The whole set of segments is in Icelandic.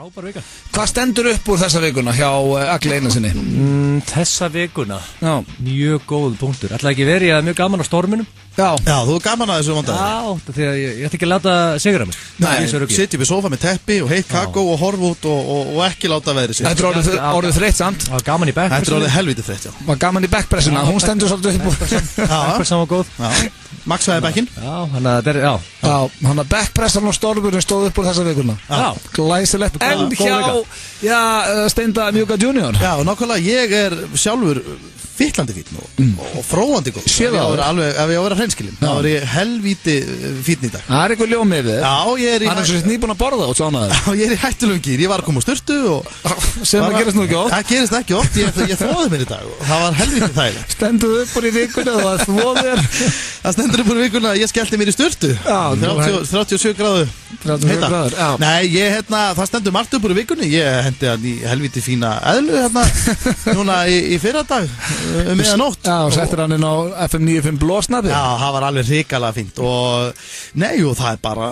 Frábær vika. Hvað stendur upp úr þessa vikuna hjá Agli Einarssyni? Þessa vikuna, Já. mjög góð punktur. Ætlaði ekki verið mjög gaman á storminum? Já, þú er gaman að þessu vandaði. Já, því að ég ætti ekki að láta sigra mig. Sitjum við sofa með teppi og heitt kakó og horf út og ekki láta veðri sér. Þetta er orðið þreytt samt. Það var gaman í backpressuna. Þetta er orðið helvítið þreytt, já. Var gaman í backpressuna, hún stendur svolítið upp úr. Backpressan var góð. Maxaði backinn. Já, hann að þetta er, já. Já, hann að backpressan og stormurinn stóð upp úr þessa vikuna. Já. Glæsilegt. En hjá, Steinda Mjúka Junior. Já, nákvæmlega, ég er sjálfur fittlandi fítn og fróandi góð. Séð það. Ef ég á að vera hreinskilinn, þá er ég helvíti fítn í dag. Það er eitthvað ljóm með þér. Já, ég er í... Hann er svo sett nýbúin að borða og tjánaður. Já, ég er í hættulegum gýr, ég var að koma á sturtu og... Sem það gerist nú ekki oft. Það gerist ekki oft, ég þvoði mér í dag og það var helvíti þægilegt. Stendur upp úr í vikuna og það þvoðir. Það stendur upp úr vikuna að ég skellti mér í sturtu. Já, 37 gráðu. 37 gráður, já. Nei, það stendur margt upp úr vikunni. Ég hendi hann í helvíti fína eðlu núna í fyrradag miðanótt. Já, og settir hann inn á FM 95 blósnaði. Já, það var alveg hrikalega fínt og það er bara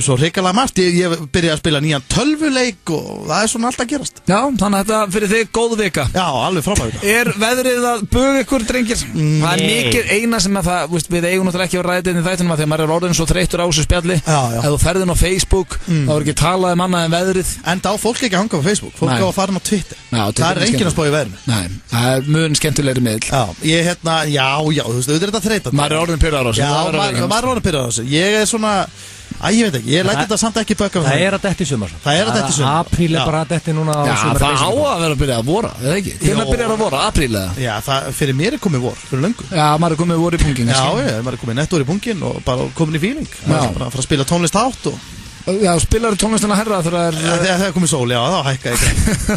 svo hrikalega margt. Ég byrjaði að spila nýjan tölvuleik og það er svona allt að gerast. Já, þannig að þetta fyrir þig góð vika. Já, alveg frábært. Er veðrið að buga ykkur, drengir? Það er mikið eina sem að það, við eigum náttúrulega ekki að ræða inn í þættinum að því að maður er orðin svo þreyttur á þessu spjalli. Ef þú ferðin á Facebook, þá er ekki talað annað en veðrið. En þá fólk ekki að hanga á Facebook, fólk á að fara á Twitter. Það er enginn að spá í veðrinu. Nei, það er mjög skemmtilegri miðl. Já, þú veist, auðvitað er þetta þreytandi. Maður er orðin pirraður á þessu. Já, maður er orðin pirraður á þessu. Ég er svona, ég veit ekki, ég læti þetta samt ekki bögga. Það er að detti sumar. Það er að detti sumar. Apríl er bara að detti núna á sumar. Já, það á að vera að byrja að vora, eða ekki? Hvernig byrjar að vora? Apríl eða? Já, fyrir mér er komið vor, fyrir löngu. Já, maður er komið vor í pungin. Já, maður er komið nettor í pungin og bara komin í feeling. Bara að fara að spila tónlist hátt og... Já, spilar tónlistina herra þegar það er komið sól, já, þá hækka ég.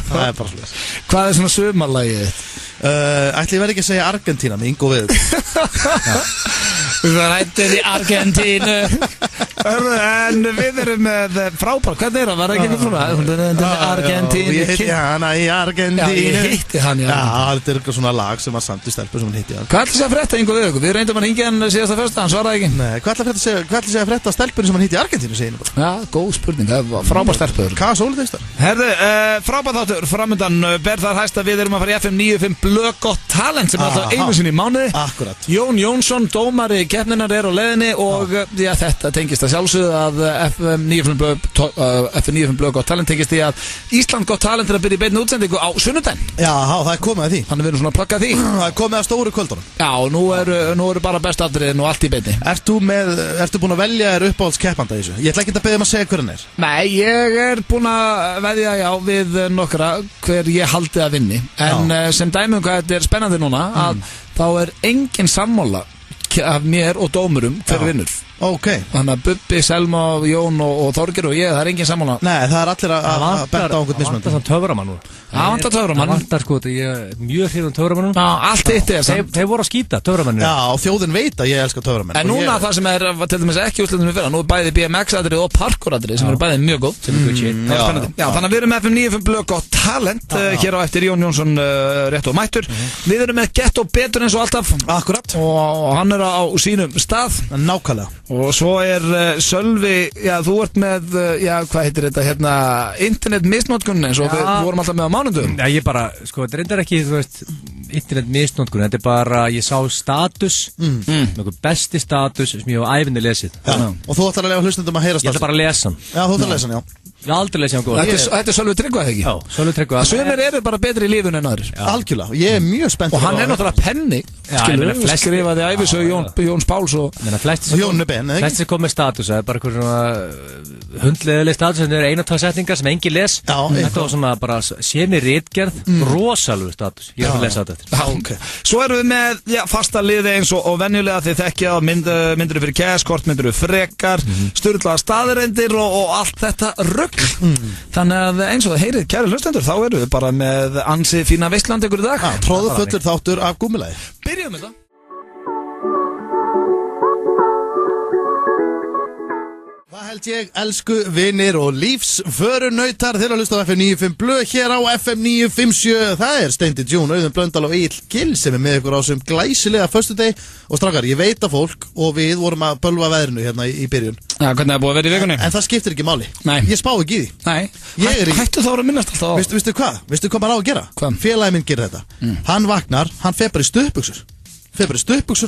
Það er bara slúðis. Hvað er svona sumarlagið þitt? Ætli ég verði ekki að segja Argentína með Ingo við. Við rættum í Argentínu. En við erum með frábær, hvernig er það? Var það ekki svona? Argentínu. Ég hitti hana í Argentínu. Já, ég hitti hann, já. Já, þetta er eitthvað svona lag sem var samt í stelpu sem hann hitti hann. Hvað ætli sé að frétta Ingo við ykkur? Við reyndum að hringja hann síðasta föstudag, hann svaraði ekki. Nei, hvað ætli sé að frétta stelpunni sem hann hitti í Argentínu, segir hann bara. Já, góð spurning, það var frábær stelpur. Hvað sóliðistar? Herðu, frábær þáttur, framöndan ber þar hæst að við erum að fara í FM 95 Blöð Gott Talent sem er alltaf einu sinni í mánuði. Akkurat. Jón Jónsson, dómari keppninnar er á leiðinni og já, þetta tengist að sjálfsögðu að FM 95 Blöð Gott Talent tengist í að Ísland Gott Talent er að byrja í beinni útsendingu á sunnudaginn. Já, það er komið að því. Þannig við erum svona að plugga því. Það er komið að stóru kvöldunum. Já, nú eru bara bestu atriðin og allt í beinni. Ertu búin að velja þér uppáhaldskeppanda í þessu? Ég ætla ekki að beðja að segja hver hann er. Nei, ég er búin að veðja við nokkra hver ég haldi að vinni. En sem dæmi hvað þetta er spennandi núna að þá er engin sammála af mér og dómurum hver vinnur. Ok. Þannig að Bubbi, Selma, Jón og Þorger og ég, það er engin sammála. Nei, það er allir að betta á einhvern mismunandi. Það vantar töframann nú. Það vantar töframann. Það vantar sko, ég er mjög hrifinn af töframannum. Já, allt eitt er samt. Þeir voru að skýta töframannir. Já, og þjóðin veit að ég elska töframenn. En núna það sem er til dæmis ekki úrslitum í fyrra, nú er bæði BMX-atrið og parkour-atrið sem eru bæði mjög góð. Sem er good shit. Já, þannig að við erum með FM 95 Blöð Gott Talent hér á eftir Jón Jónsson rétt og mættur. Við erum með Gett og betur eins og alltaf. Akkurat. Og hann er á sínum stað. Nákvæmlega. Og svo er Sölvi, já, þú ert með, já, hvað heitir þetta, hérna, internetmisnotkunni eins og við vorum alltaf með á mánudum. Já, ég bara, sko, þetta reyndar ekki, þú veist, internetmisnotkunni, þetta er bara, ég sá status, nokkuð besti status sem ég á ævinni lesið. Já, og þú ætlar að lefa hlustendum að heyra status. Ég ætla bara að lesa hann. Já, þú ætlar að lesa hann, já. Ég har aldrei lesið hann góð. Þetta er Sölvi Tryggvað, ekki? Já, Sölvi Tryggvað. Sumir eru bara betri í lífun en aðrir. Algjörlega, ég er mjög spennt. Og hann er náttúrulega penni, skilur, skrifaði ævisögu Jóns Páls og Jónu Ben, eða ekki? Flestir kom með status, það er bara eitthvað svona hundleðileg status, þetta er 1-2 setningar sem engin les. Þetta var svona bara semi-ritgerð, rosalegu status. Ég er að lesa þetta eftir. Svo erum við með fasta liði eins og venjulega þið þekkja myndir fyrir cash, kort myndir frekar, sturlaða staðarendir og allt þetta rugg. Þannig að eins og það heyrið kæri hlustendur, þá erum við bara með ansi fína veistlandi ykkur í dag. Tróðfullur þáttur af gúmmulagi. Byrjum þetta. Það held ég, elsku vinir og lífsförunautar þeirra hlusta á FM 95 blöð hér á FM 957. Það Steindi June, Auðun Blöndal og Egill Gill sem með ykkur á þessum glæsilega föstudegi. Og strákar, ég veit að fólk og við vorum að bölva veðrinu hérna í byrjun. Já, hvernig það búið að vera í vikunni? En það skiptir ekki máli. Nei. Ég spá ekki í því. Nei, hættu þá að minnast alltaf á. Veistu hvað? Veistu hvað maður á að gera? Hvað? Félagi minn gerir þetta. Hann vaknar, hann fer bara í stuttbuxur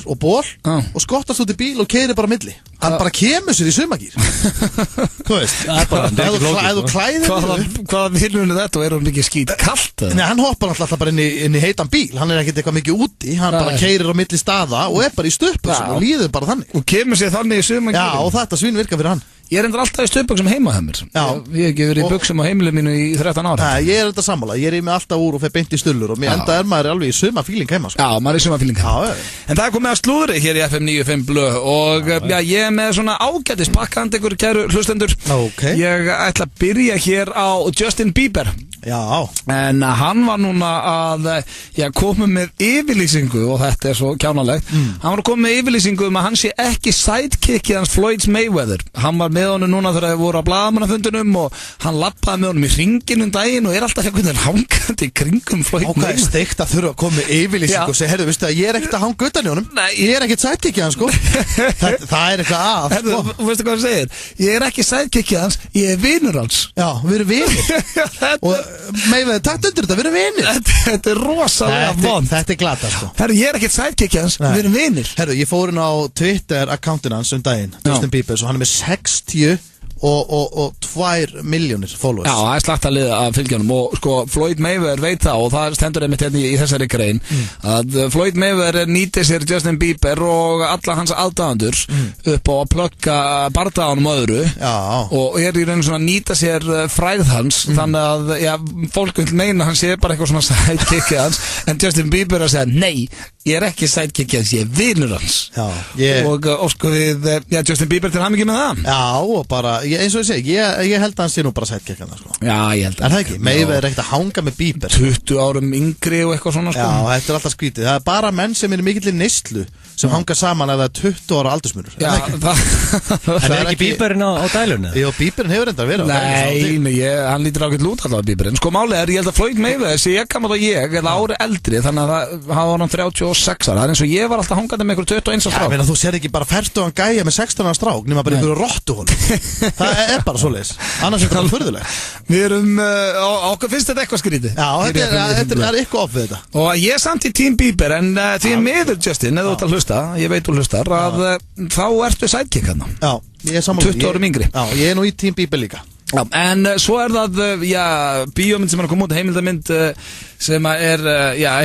og ból og skottast út í bíl og keyrir bara á milli. Hann bara kemur sér í sumagír. Þú veist, ef þú klæðir Hvaða vilun þetta og er hún ekki skít kalt? Nei, hann hoppar alltaf bara inn í heitan bíl. Hann ekkert eitthvað mikið úti. Hann bara keyrir á milli staða og bara í stuttbuxum og líður bara þannig. Og kemur sér þannig í sumagír. Já, og þetta svin virka fyrir hann. Ég endur alltaf í stuttbuxum heima hjá mér. Ég hef ekki verið í buxum á heimilinu mínu í 13 ára. Nei, ég þetta sammála. Ég í mig alltaf úr og fer beint í stullur og mér enda maður alveg í sumafíling heima, sko. Já, maður í sumafíling heima. En það komið að slúðri hér í FM 95 blöð og ég með svona ágætis pakkand ykkur kæru hlustendur. Ég ætla að byrja hér á Justin Bieber. Já. En hann var núna að koma með yfirlýsingu og þetta svo kjánalegt. Hann var að koma með yfirlýsingu að hann sé ekki sidekickið hans Floyd Mayweather. Hann var með honum núna þegar þeir voru á blaðamannafundunum og hann lappaði með honum í hringin daginn og er alltaf eitthvað hangandi í kringum Floyd Mayweather. Ok, steikt að þurfa að koma með yfirlýsingu og segja, herru, veistu að ég ekkert að hanga utan í honum. Nei, ég ekkert sidekickið hans, sko. það eitthvað að, sko. Veistu hvað hann segir? Ég ekki sidekickið hans, ég vinur hans. Já, við erum vinir. Og Mayweather, takk undir þetta, við erum vinir. Þetta rosalega vond. Þetta glata, sko. Herru, ég ekkert sidekickið hans, við erum vinir. Herru, ég fór inn á Twitter-akkántin hans daginn, Justin Bieber, og hann með 60 og 2 milljónir followers. Já, það slagt að liða að fylgja honum og sko Floyd Mayweather veit það og það stendur einmitt hérna í þessari grein að Floyd Mayweather nýtir sér Justin Bieber og alla hans aðdáendur upp á að plugga bardaganum öðru. Já. Og í raun svona nýta sér frægð hans þannig að fólk vil meina hann sé bara eitthvað svona sidekickið hans en Justin Bieber að segja nei, ég ekki sidekickið hans, ég er vinur hans. Já. Og sko við Justin Bieber til hamingju með það. Já, og bara eins og ég segi, ég held að hann sé nú bara sidekickið hann, sko. Já, ég held að. Er það ekki? Mayweather ekkert að hanga með Bieber. 20 árum yngri og eitthvað svona, sko. Já, þetta alltaf skrítið. Það bara menn sem mikillir neyslu sem hanga saman eða 20 ára aldursmunur. Já, það ekki Bieberinn á dælunni? Jó, Bieberinn hefur enda verið á dælunni. Nei, hann lítur ákveð lút allavega Bieberinn. Sko málið ég held að Floyd Mayweather sé ég gammal og ég eða ári eldri, þannig að það var hann 36 ára. Það eins og ég var alltaf hangandi með ykkur 21 ára strák. Já, þú sér ekki bara fertugan gæja með 16 ára strák, nema bara ykkur rottuholu. Það bara svoleiðis. Annars er þetta furðulegt. Við erum okkur finnst þetta eitthvað skrítið. Já, þetta er eitthvað off við þetta. Og ég samt í Team Bieber en því miður Justin, eða þú ert að hlusta, ég veit þú hlustar, að þá ertu sidekick hérna. Já, ég er sammála. 20 árum yngri. Já, ég er nú í Team Bieber líka. Já, en svo það, bíómynd sem er að koma út, heimildamynd sem er,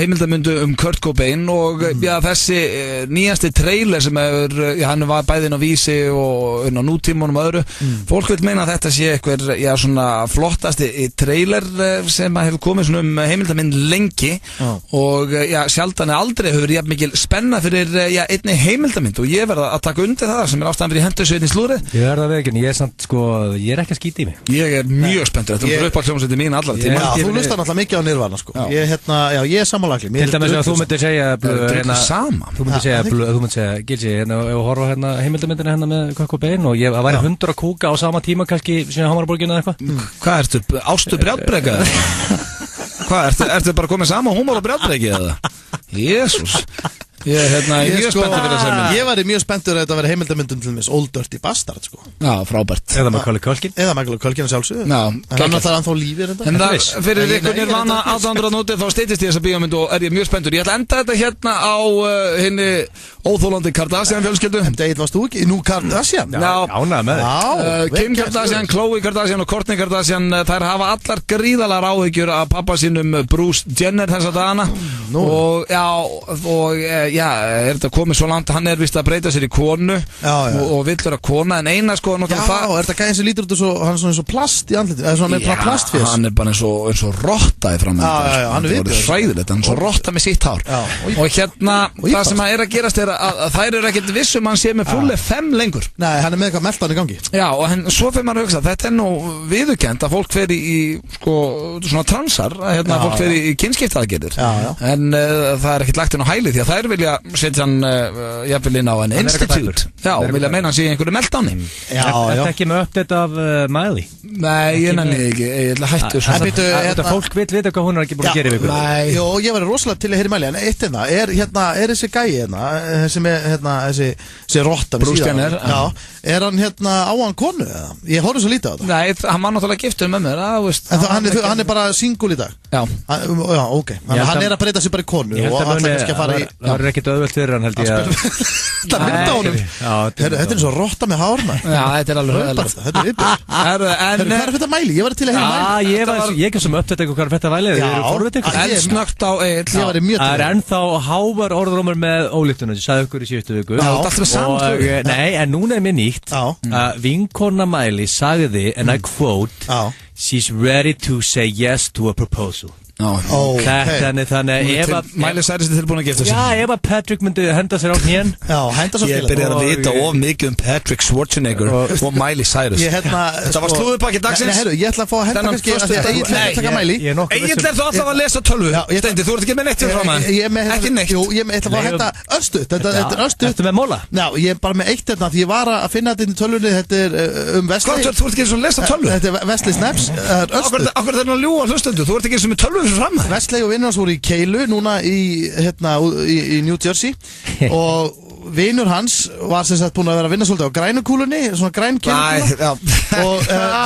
heimildamyndu Kurt Cobain og þessi nýjasti trailer sem hann var bæði inn á Vísi og inn á Nútímanum og öðru. Fólk vil meina að þetta sé eitthvað, svona flottasti trailer sem hefur komið svona heimildamynd lengi og sjaldan aldrei hefur jafn mikil spenna fyrir einni heimildamynd og ég verða að taka undir það sem er ástæðan fyrir hendur í slúri. Ég verða að veikinn, ég er samt sko, ég er ekki að skýta í mig. Ég er mjög spenntur, þetta er uppáhaldshljómsveitin mín allar tíma. Já, þú hlustar náttúrulega mikið á Nirvana, sko. Ég er sammála. Til dæmis að þú myndir segja þú myndir segja Gilsi, ef við horfa heimildamyndina með Kurt Cobain og það væri hundur að kúka á sama tíma kannski sem Hamaraborgina eða eitthvað. Hvað ertu, ástu brjálbreyka? Hvað, ertu bara komið saman húmor og brjálbreyki eða? Jésús. Ég er mjög spenntur fyrir að segja. Ég var mjög spenntur að þetta veri heimildamyndum til þess Old Dirty Bastard, sko. Já, frábært. Eða Macaulay Culkin. Eða Macaulay Culkin sjálfsögðu. Já, hann alltaf ennþá lífið þetta. En það fyrir ykkur Nirvana aðdáendur að noti þá steytist ég þessa bíómynd og er ég mjög spenntur. Ég ætla að enda þetta hérna á hinni óþólandi Kardashian fjölskyldu. En Dave, varst þú ekki nú Kardashian? Já, ánægð með þig. Kim Kardashian, Khloe Kardashian og Kourtney Kardashian, þær hafa allar gríðarlegar áhyggjur af pabba sínum Bruce Jenner þessa dagana. Og er þetta komið svo langt, hann er vist að breyta sér í konu og vill vera kona en eina sko er þetta gæðin sem lítur út og hann er svona eins og plast í andliti eða svona með plastfjós hann er bara eins og rotta í framönda hann er hræðilegt, hann er svo rotta með sitt hár og hérna það sem er að gerast er að þær eru ekkert vissum hann sé með full FM lengur nei, hann er með eitthvað meltan í gangi já, og svo fyrir maður að hugsa, þetta er nú viðurkennt að fólk fer í sko svona transar, fólk fer í kynskiptaðgerðir en það er ekkert lagt inn á hæli því að þær vilja vilja setja hann jafnvel inn á en Institute. Já, vilja meina hann sé einhverju meltdowni. Þetta ekki með update af Miley? Nei, ég nenni ekki, ég ætla að hættu Þetta fólk vil vita hvað hún ekki búin að gera í viku. Jó, ég var rosalega til að heyra Miley, en eitt er þessi gæi sem þessi rotta með síðan. Er hann á hann konu eða? Ég horfði svo lítið á þetta. Nei, hann var náttúrulega giftur með mér, hann bara single í dag? Já, ok. Hann að breyta sig bara í konu og alltaf kannski að fara í... Það er ekkert auðvelt fyrir hann, held ég að... Þetta mynda á honum. Þetta er eins og rotta með hárna. Já, þetta er alveg... Þetta er yfir. Hvað er þetta Miley? Ég var til að heyra Miley. Ég sem uppdætt eitthvað hvað er þetta Miley. Já, en snögt á eitt. Það er ennþá hávar orðrómur með ólíktunum. Ég sagði ykkur í síðustu viku. Já, þetta er samt. Nei, en núna er mér nýtt. Vinkona Miley sagði, and I quote, she's ready to say yes to a proposal. Þannig ef Miley Cyrus er tilbúin að gifta sig. Já, ef að Patrick myndi henda sér á hnén. Ég byrjar að vita of mikið Patrick Schwarzenegger og Miley Cyrus. Þetta var slúðupakki dagsins. Ég ætla að fá að henda kannski Egil að taka Miley. Egil er þú alltaf að lesa tölvu. Steindi, þú ert ekki með neitt fyrir fram að. Ekki neitt. Ég ætla að fá að henda örstutt. Þetta er örstutt. Ertu með móla? Já, ég er bara með eitt því ég var að finna þetta inn í tölvunni. Þetta er Wesley. Þú ert ekki eins og lesa tölvu. Þetta er Wesley Snipes. Akkur er það að ljúga hlustendur. Þú ert ekki eins og með tölvu fyrir fram. Wesley og vinnur hans voru í Keilu núna í New Jersey og vinur hans var sem sagt búin að vera að vinna svolítið á grænukúlunni, svona grænkúluna og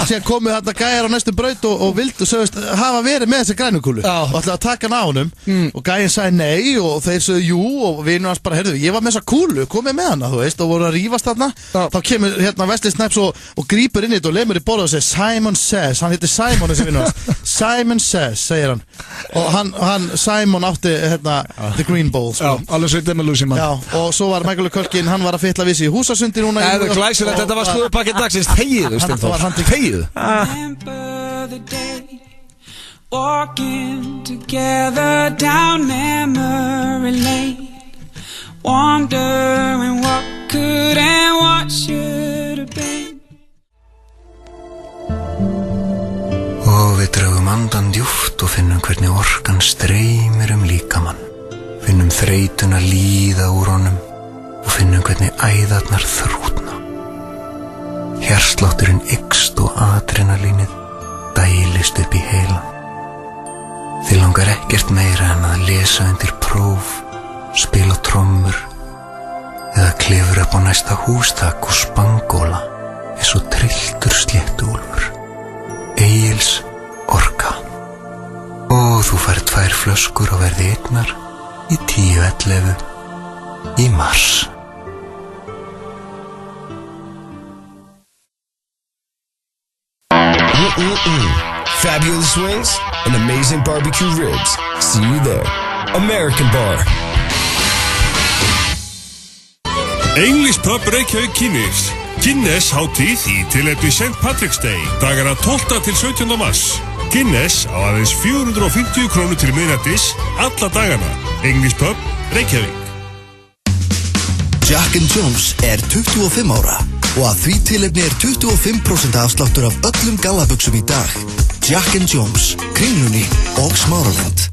síðan komu þarna gæjar á næstu braut og vildu sögust hafa verið með þessi grænukúlu og ætlaði að taka hann á honum og gæjinn sagði nei og þeir sögðu jú og vinur hans bara, heyrðu, ég var með þessa kúlu, komið með hana, þú veist, og voru að rífast þarna þá kemur Wesley Snipes og grípur inn í þetta og lemur í borða og segir Simon Says, hann heitir Simon þessi vinur hans, Simon Says, segir hann og hann Simon átti The Green Bowl alveg sveitir með Lucy mann og svo var Michael Culkin, hann var að fytla við sig í húsasundi núna Eða glæsilegt, þetta var slúðupakki dagsins Þegiðu, Steindór, þegiðu Remember the day Walking together down memory lane Wondering what could and what should have been Og við drögum andan djúpt og finnum hvernig orkan streymir líkamann Finnum þreytuna líða úr honum og finnum hvernig æðarnar þrútna. Hjartslátturinn eykst og adrenalínið dælist upp í heilan. Þig langar ekkert meira en að lesa undir próf, spila trommur eða klifra upp á næsta hústak og spangóla eins og trylltur sléttuúlfur. Egils orka. Og þú fær 2 flöskur á verði einnar í 10:11 í mars. Fabulous wings and amazing barbecue ribs. See you there. American Bar. English Pub Reykjavík kynir Guinness hátíð í tilefni St. Patrick's Day dagana 12. til 17. mars. Guinness á aðeins 450 krónur til miðnættis alla dagana. English Pub Reykjavík. Jack & Jones 25 ára og að því tilefni 25% afsláttur af öllum gallabuxum í dag. Jack & Jones, Kringlunni og Smáralind.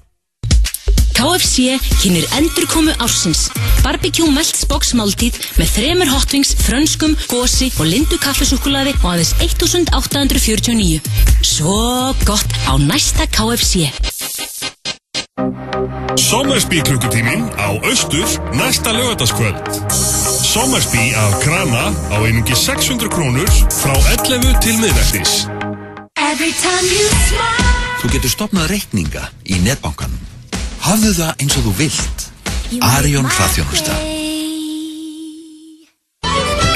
KFC kynir endurkomu ársins. Barbecue melts box máltíð með 3 hotwings, frönskum, gosi og lindu kaffesúkkulaði og aðeins 1849. Svo gott á næsta KFC. Sommersby klukkutíminn á Austur næsta laugardagskvöld. Sommersby af Krana á einungis 600 krónur frá 11 til miðnættis. Þú getur stofnað reikninga í netbankanum. Hafðu það eins og þú vilt. Arion hraðþjónusta.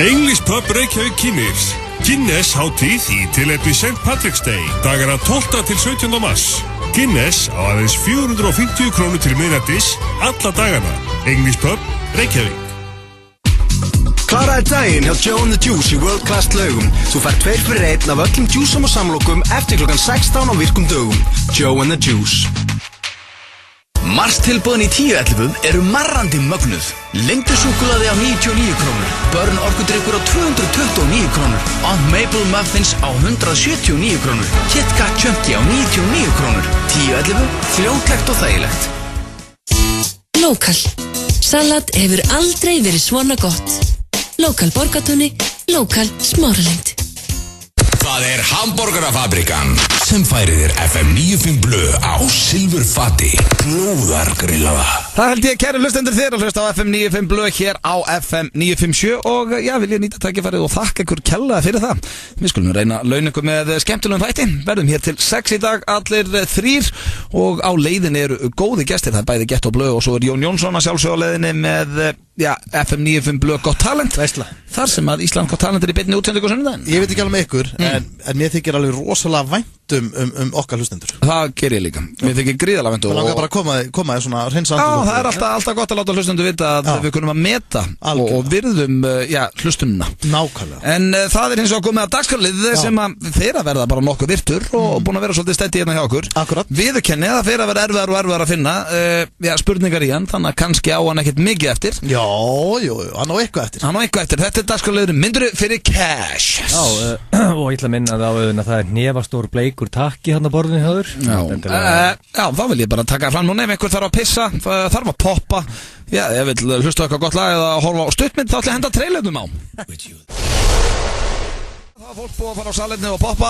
English Pub Reykjavík kynir Guinness hátíð í tilefni St. Patrick's Day dagana 12. til 17. mars. Guinness á aðeins 450 krónur til miðnættis alla dagana. English Pub Reykjavík. Kláraði daginn hjá Joe and the Juice í World Class laugum. Þú fær 2 fyrir 1 af öllum juiceum og samlokum eftir klukkan 16 á virkum dögum. Joe and the Juice. Marstilboðin í 10:11 eru marrandi mögnuð. Lengdu súkkulaði á 99 krónur. Börn orkudrykkur á 229 krónur. Aunt Maple Muffins á 179 krónur. Kit Kat Chunky á 99 krónur. 10:11, fljótlegt og þægilegt. Lokal. Salat hefur aldrei verið svona gott. Lokal Borgatúni, lokal Smáralind. Það Hamborgarafabrikan sem færir þér FM 95 blöð á silfurfati. Glóðargrillaða. Það held ég, kæri hlustendur, þér að hlusta á FM 95 blöð hér á FM 957 og já, vil ég nýta tækifærið og þakka ykkur kærlega fyrir það. Við skulum reyna að launa ykkur með skemmtilegum þætti. Verðum hér til 6 í dag, allir 3 og á leiðinni eru góði gestir. Það bæði Gett og blöð og svo Jón Jónsson að sjálfsögja á leiðinni með FM 95 blöð gott talent. Veistla. Þar sem að Ísland gott talent í beinni útsendingu á sunnudaginn. Ég veit ekki alveg með ykkur, en mér þykir alveg rosalega vænt okkar hlustendur. Það ger ég líka. Mér þykir gríðalega vænt. Það langar bara að koma í svona hreinsa andrúm. Já, það er alltaf gott að láta hlustendur vita að við kunum að meta og virðum hlustununa. Nákvæmlega. En það er hins vegar komið að dagskrárlið sem að þeirra verða bara nokkuð virtur og búin að vera svolítið stætti hérna hjá okkur. Akkurat. Viðurkenni að það fer að vera erfiðar að finna spurningar í hann, þannig að kannski á hann ekkert mikið eftir. Jú, hann á eitthvað eftir. Þetta er dagskrárliðurinn Myndurðu fyrir cash. Já, og ég ætla að minna það á auðvitað að það er hnefastór bleikur takki hann á borðinu hjá þér. Já, þá vil ég bara taka fram núna ef einhver þarf að pissa, þarf að poppa. Já, ef vil hlusta eitthvað gott lag eða horfa á stuttmynd, þá ætla ég að henda trailerunum á. Það var fólk búið að fara á salernið og poppa.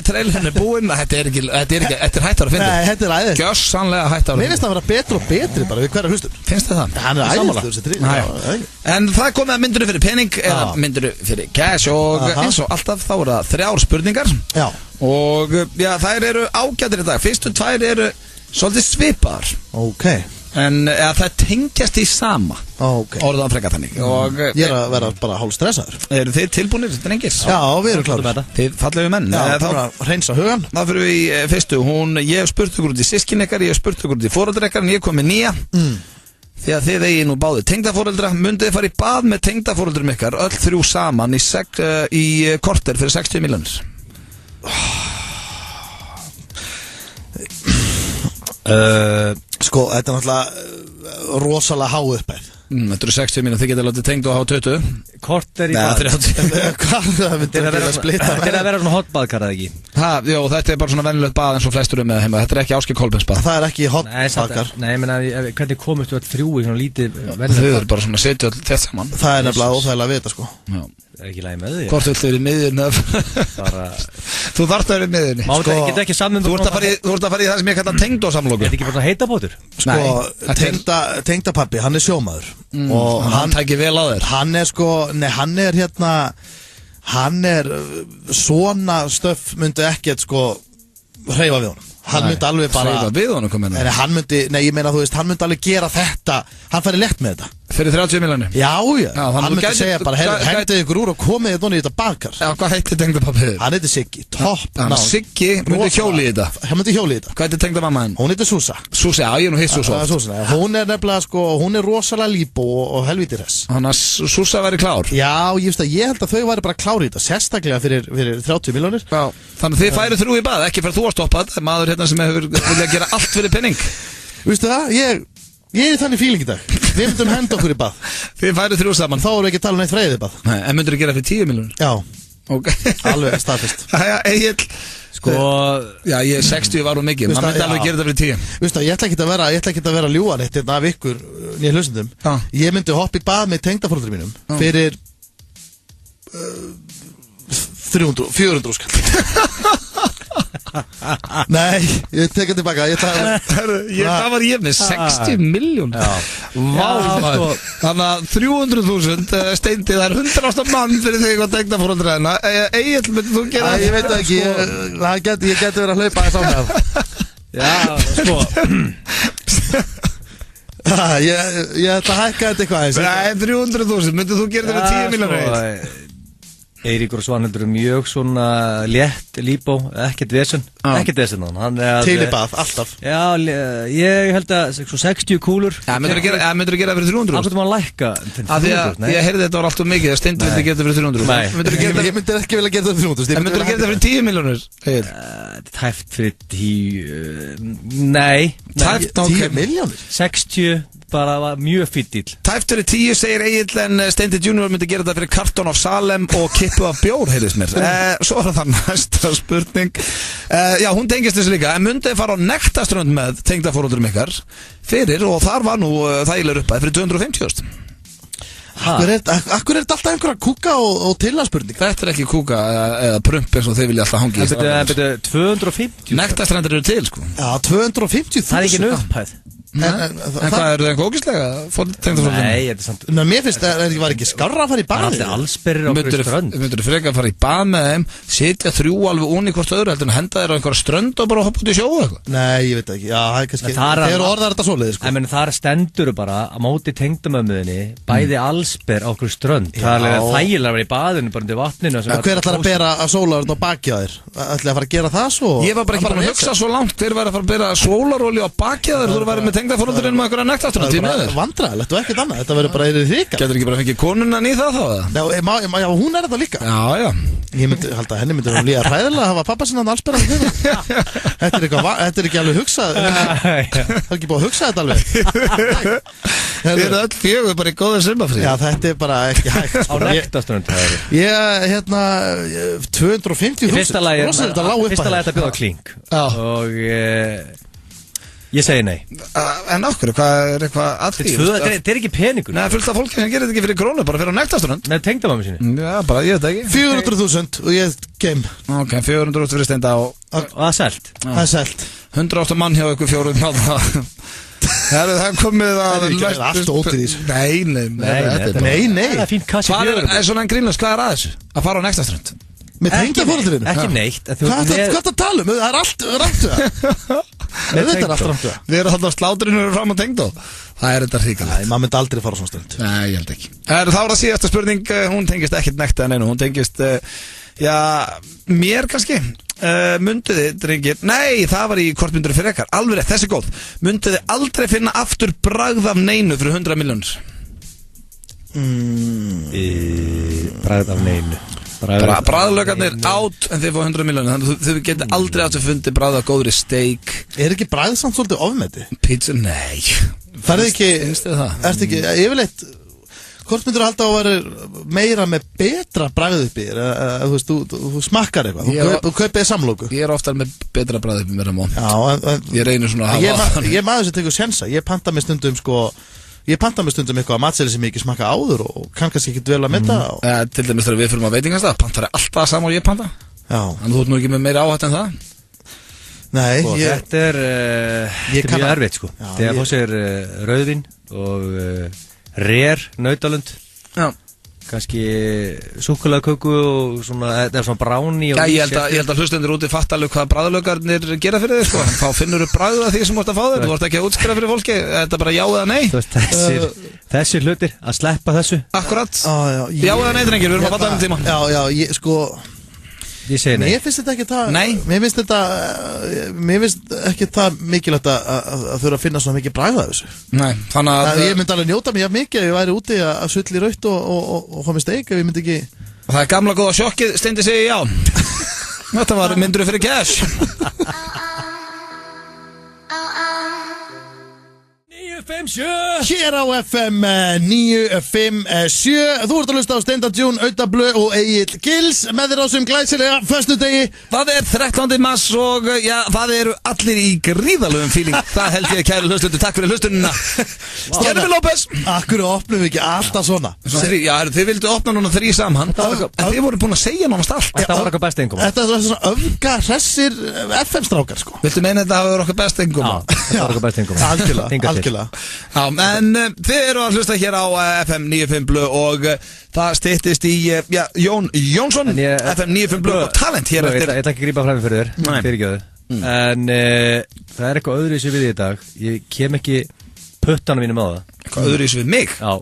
Trailerinn er búinn. Þetta er hættar að finna. Nei, þetta er æðist. Gjössanlega hættar að finna. Mér finnst það að vera betur og betri bara við hverja hlustur. Finnst þið það? Hann er æðistur þessi trailer. En það komið að Myndurðu fyrir pening eða Myndurðu fyrir cash og eins og alltaf þá eru það 3 spurningar. Já. Og já, þær eru ágætir í dag. Fyrstu 2 eru svolítið svipaðar. Ok. En það tengjast í sama. Ok. Orðan frekar þannig. Og ég er að vera bara hálfstressaður. Eru þið tilbúinir, drengir? Já, við erum klárir. Þið fallegu menn. Já, bara hreinsa hugan. Þá fyrir við í fyrstu. Ég hef spurt ykkur út í systkin ykkar, ég hef spurt ykkur út í foreldrar ykkar, en ég kom með nýja. Því að þið eigi nú báðir tengdaforeldra. Mundið fara í bað með tengdaforeldrum ykkar öll 3 saman í korter fyrir 60 milljónir. Sko, þetta er náttúrulega rosalega há uppæð. Þetta eru 60 milljónir, þið geta látið tengd og há 20. Korter í bað. 30. Hvað það myndir að splitta? Þetta er að vera svona hotbaðkar, eða ekki? Jó, þetta er bara svona venjulegt bað eins og flestur með heima. Þetta er ekki Ásgeir Kolbeinsbað. Það er ekki hotbaðkar. Nei, menn að hvernig komustu öll 3 í svona lítið venjulegt? Þau eru bara svona að setja öll þetta saman. Það er nefnilega óþægilega að vita, sko. Já. Það er ekki lægi með því. Hvort þú ert í miðjunni? Þú þarft að vera í miðjunni. Þú ert að fara í það sem ég kalla tengdósamloku. Er þetta ekki bara heita bótur? Sko, tengdapappi, hann er sjómaður. Og hann tækir vel á þér. Hann er svona stöf myndi ekkert sko hreyfa við honum. Hann myndi alveg bara hreyfa við honum, kom hérna. Ég meina þú veist, hann myndi alveg gera þetta. Hann færi létt með þetta. Fyrir 30 milljónir? Já, hann myndi segja bara, hendið ykkur úr og komið þetta í þetta bakar. Já, hvað heitir tengdapappi? Hann heitir Siggi, topp. Siggi myndi hjóli í þetta. Hann myndi hjóli í þetta. Hvað heitir tengdamamma henn? Hún heitir Súsa. Súsa, já, ég er nú hitt Súsa. Hún er nefnilega sko, hún er rosalega líbó og helvítir hess. Þannig að Súsa væri klár? Já, ég held að þau væri bara klár í þetta, sérstaklega fyrir 30 milljónir. Já, þannig að þið færi 3 í bað, ekki fyrir þú að stoppa þetta, maður hérna sem hefur viljað gera allt fyrir penning. Vistu það, ég er þannig fíling í dag. Við myndum henda okkur í bað. Þið færi 3 saman. Þá erum við ekki að tala neitt freyðið bað. Nei, en myndur þú gera fyrir 10 milljónir? Já. Ok. Alveg staðfest. Jæja, Egill. Sko, já, ég 60 var mikið. Man myndi alveg gera þetta fyrir 10. Vistu það, ég ætla ekki að vera ljúan eitt af ykkur nýja hlustendum. Ég myndi hoppa í bað með tengdaforeldrum mínum fyrir 400 skall. Nei, ég tek það tilbaka. Það var ég með 60 milljónir. Vá, þannig að 300.000 steindi, það er 100 mann fyrir þig að tegna fóröldræðina. Egill, myndi þú gera það? Ég veit ekki, ég geti verið að hlaupa þess á með. Já, sko Ég ætla að hækka þetta eitthvað. Nei, 300.000, myndi þú gera það fyrir 10 milljónir? Eiríkur og Svanhildur er mjög svona létt líbó, ekkert vesen hann til í bað, alltaf. Já, ég held að 60 kúlur. Já, myndur þú gera fyrir 300? Akkur þú maður lækka Því að ég heyrði þetta var alltaf mikið að Steindi vildi gera þetta fyrir 300. Nei, ég myndi ekki vilja gera þetta fyrir 300. En myndur þú gera þetta fyrir 10 milljónir? Tæft fyrir 10. Nei. Tæft, 10 milljónir? 60 bara var mjög fýtt díl. Tæpt fyrir 10 segir Egill, en Steindi Junior myndi gera þetta fyrir Karton of Salem og kippu af bjór, heyrðist mér. Svo er það næsta spurning. Já, hún tengist þessu líka, en myndið fara á Nektarströnd með tengdafóröldurum ykkar fyrir, og þar var nú þægilegur uppæð fyrir 250.000. Akkur er þetta alltaf einhverja kúka og tillaspurning? Þetta er ekki kúka eða prump eins og þið vilja alltaf hangi. Það betur 250. Nektarstrendir eru til, sko. Já, 250.000. Það er ekki upphæð. En hvað, eru það eitthvað ógíslega? Nei, þetta er samt. Mér finnst það var ekki skárra að fara í bað. Það er allsberrir okkur strönd. Myndur freka að fara í bað með þeim, sitja 3 alveg onni hvort öðru, heldur en henda þér á einhverja strönd og bara hoppa út í sjóu eitthvað? Nei, ég veit ekki. Já, það er kannski. Þegar orðar þetta svoleiði, sko. En þar stendur bara á móti tengdamömmuðinni, bæði allsber á okkur strönd. Það er þægilega að vera í baðinu, bara undir vatninu. Hver ætlar að bera sólarorn á bakið á þér? Ætlaði að fara að gera það svo? Ég var bara ekki búin að hugsa svo langt. Hver væri að fara að bera sólarolíu á bakið á þér? Þú væri með tengdaforeldurinn með einhverja Nektarströnd í miður. Vandræðilegt og ekkert annað. Þetta verður bara hrikað. Getur ekki bara fengið konuna í það þá? Já, hún er þetta líka. Já. Ég myndi halda að henni myndi líða hræðilega að hafa pappa sinna allsberðan fyrir. Þetta er ekki alveg hugsað. Það er ekki búið að hugsa þetta alveg. Þið eru öll fjögur bara í góðu sumarfrí. Já, þetta er bara ekki hægt. Á Nektarströnd það eru. Ég, 250.000. Fyrsta lagi þetta bjóða klink. Og ég segi nei. En okkur, hvað er eitthvað að því? Þetta er ekki peningur. Nei, fullt af fólki sem gerir þetta ekki fyrir krónu, bara fyrir á Nektarströnd. Með tengdamömmu sinni. Já, bara, ég veit ekki. 400.000 og ég kem. Ok, 400.000 fyrir Steinda og það er selt. Það er selt. 108 mann hjá ykkur 400. Það er komið að það er allt ótið í þessu. Nei. Það er fínt kassi fjögur. Það er svona en grínlust, hvað er að þessu? Að fara á Nektarströnd? Með tengdaforeldurinn? Ekki neitt. Hvað er að tala um? Það er allt ráttu það. Þetta er allt ráttu það. Við erum alltaf sláturinn og fram á tengdó. Það er þetta hrikalegt. Nei, maður myndi aldrei fara á svona strönd. Nei, ég held ekki. Þá er það síðasta spurning. Hún tengist ekkert nekta en einu. Hún tengist, mér kannski. Munduði, drengir. Nei, það var í hvort myndur fyrir ekkar. Alveg rétt, þessi góð. Munduði aldrei finna aftur bragð af neinu fyrir 100 milljónir? Bragð af neinu. Bræðlökarnir át en þið fá 100 milljónir. Þannig að þið getur aldrei átt að fundi bræð af góðri steik. Er ekki bræð samt svolítið ofmeti? Pizza, nei. Það er ekki, ertu ekki, yfirleitt hvort myndur að halda á að vera meira með betra bræð uppi? Þú veist, þú smakkar eitthvað, þú kaupið samlóku. Ég er oftar með betra bræð uppi mér að món. Já, ég reynir svona að hafa. Ég maður sem tekur sensa, ég panta mig stundum eitthvað að matseli sem ég ekki smakka áður og kann kannski ekki dvel að mynda. Til dæmis þegar við fyrir á veitingastað, pantar er alltaf það sama og ég panta. Já. En þú ert nú ekki með meira áhætt en það? Nei, þetta er mjög erfitt, sko. Þegar þú sér rauðvín og rér, nautalund. Já. Kannski súkkulaðköku og svona, þetta er svona bráni. Já, ég held að hlustendur úti fatt alveg hvað bræðlökarnir gera fyrir þig, sko. Þá finnur þú bræðið af því sem þú ert að fá þér. Þú ert ekki að útskrifa fyrir fólki, þetta er bara já eða nei. Þú veist, þessir hlutir, að sleppa þessu. Akkurat. Já eða nei, drengir, við erum að fatta um tíma. Já, sko. Ég segi nei. Mér finnst þetta ekki það. Nei. Mér finnst ekki það mikilvægt að þurfa að finna svona mikið bragð af þessu. Nei, þannig að ég myndi alveg njóta mér mikið ef ég væri úti að sulli raut og fá mér steik ef ég myndi ekki. Það er gamla góða sjokkið, Steindi segi já. Þetta var myndur fyrir cash. 957 hér á FM 957. Þú ert að hlusta á Steinda June, Auta Blö og Egill Gils með þér á sem glæsilega föstudegi. Það er 13. mars og já, það eru allir í gríðalögum fíling. Það held ég, kæru hlustundu, takk fyrir hlustununa. Stjörnum López. Akkur opnum við ekki alltaf svona? Já, þið vildu opna núna 3 saman. Þið voru búin að segja nánast allt. Þetta var okkar besta engum. Þetta er svona öfga hressir FM-strákar, sko. Viltu meina þetta að það var okkar besta engum? Það var okkar besta engum. Algjörlega. Já, en þið eru að hlusta hér á FM 95 Blö og það styttist í Jón Jónsson, FM 95 Blö og talent hér eftir. Ég ætla ekki að grípa fram fyrir þér, fyrirgjöðu. En það er eitthvað öðruvísi við í dag. Ég kem ekki puttanum mínum á það. Eitthvað öðruvísi við mig? Já,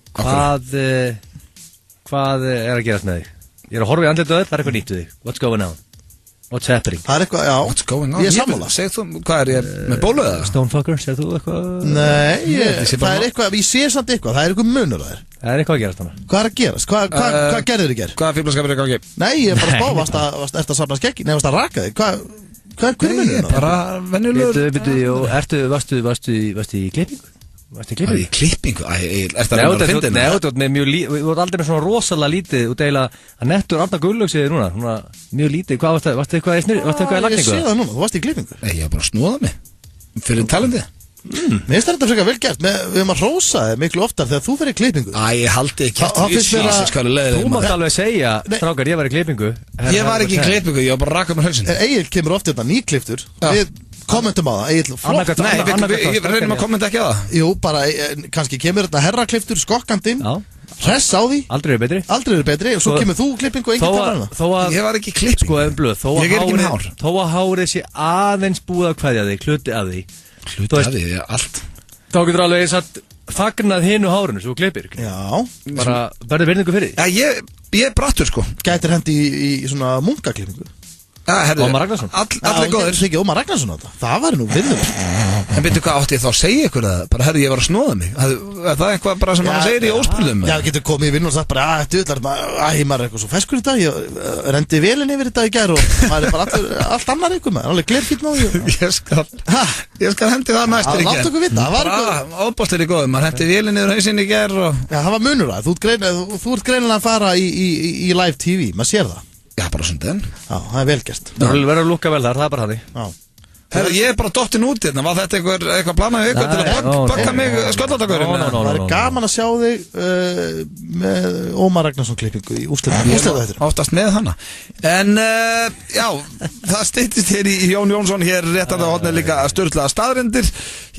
hvað er að gerast með þig? Ég er að horfa í andlitið öll, það er eitthvað nýtt við þig. What's going on? What's happening? Það er eitthvað, já. What's going on? Ég er sammála. Segð þú, hvað er ég með bólu eða? Stonefucker, segð þú eitthvað? Nei, það er eitthvað, ég sé samt eitthvað, það er eitthvað munur að þér. Það er eitthvað að gerast hana. Hvað er að gerast? Hvað gerðir þið ger? Hvaða fíblaskapur er gangi? Nei, ég er bara að spá, varst að safna skeggi? Nei, varst að raka þig? Hvað er munur? Bara venjulegur. Varstu í klippingu? Varstu í klippingu? Ertu að reyna að finna Nei, þú ert aldrei með svona rosalega lítið og deila að Nettur Arna Gunnlaugs þig núna, svona mjög lítið, varstu eitthvað í lagningu? Ég sé það núna, þú varst í klippingu. Nei, ég var bara að snúða mig fyrir talendið. Mér finnst þetta frekar vel gert, við höfum að rósa þig miklu oftar þegar þú fer í klippingu. Ég haldi ekki Þú mátt alveg segja, strákar, ég var í klippingu. Ég var ekki í klippingu, ég var bara að raka með hausinn. Egil kemur oft hérna nýkliptur. Við kommentum á það, Egil, flott. Nei, við reynum að kommenta ekki á það. Jú, bara, kannski kemur þetta herrakliptur, skokkandinn, hress á því. Aldrei er betri, og svo kemur þú klippingu og enginn talar hana. Ég var ekki í klippingu. Ég er ekki með hár. Þó að hárið sé aðeins búið að kveðja þig, hluti af því. Allt. Þá getur alveg eins að fagnað hinu hárinu sem þú klippir. Já. Bara verður virðingu fyrir. Ég er brattur sko. Gætir hendi í svona munkaklippingu. Ómar Ragnarsson. Allir góðir. Það er ekki Ómar Ragnarsson á það. Það var nú virðingu. En veitu hvað átti ég þá að segja ykkur það? Bara herri, ég var að snóða mig. Er það eitthvað bara sem hann segir í óspilum? Já, getur komið í vinn og sagt bara, maður er eitthvað svo feskur í dag. Ég rendi velin yfir þetta í gær og maður er bara allt annar ykkur maður. Alveg glerfýtt náðu. Ég skal hendi það næstur í gær. Láttu okkur vita, það var eitthvað. Óbástir í góðum, maður hendi velin yfir hausinn í gær og... Já, það var munur að. Þú ert greinilega að fara í live TV, maður sér það. Já, bara svona den. Já, það er velgert. Það verður að lukka vel þar, það er bara þannig. Já. Herra, ég er bara dottin út hérna, var þetta eitthvað planað ykkur til að bögga mig sköldatakurinn? Það er gaman að sjá þig með Ómar Ragnarsson klippingu í úrslitaðættinum. Oftast með hana. En já, það styttist hér í Jón Jónsson, hér réttandi á hodni líka sturlaða staðrendir.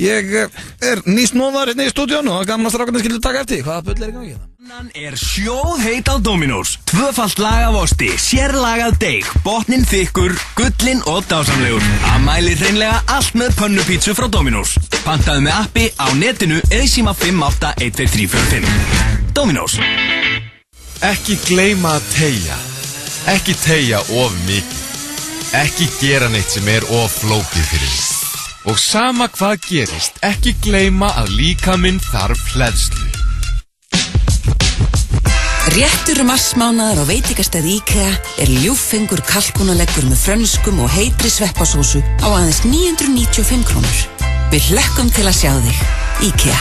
Ég er nýsnóðar hérna í stúdíónu og gaman að strákarnir skilja taka eftir. Hvaða bull er í gangi hérna? Pannan er sjóðheit á Dominos. Tvöfalt lag af osti, sérlagað deig, botninn þykkur, gullinn og dásamlegur. Það mælir hreinlega allt með pönnupítsu frá Dominos. Pantaðu með appi á netinu eða í síma 5812345. Dominos. Ekki gleyma að teygja. Ekki teygja of mikið. Ekki gera neitt sem er of flókið fyrir þig. Og sama hvað gerist, ekki gleyma að líkaminn þarf hleðslu. Réttur marsmánaðar á veitingastæði IKEA er ljúffengur kalkúnaleggur með frönskum og heitri sveppasósu á aðeins 995 krónur. Við hlökkum til að sjá þig. IKEA.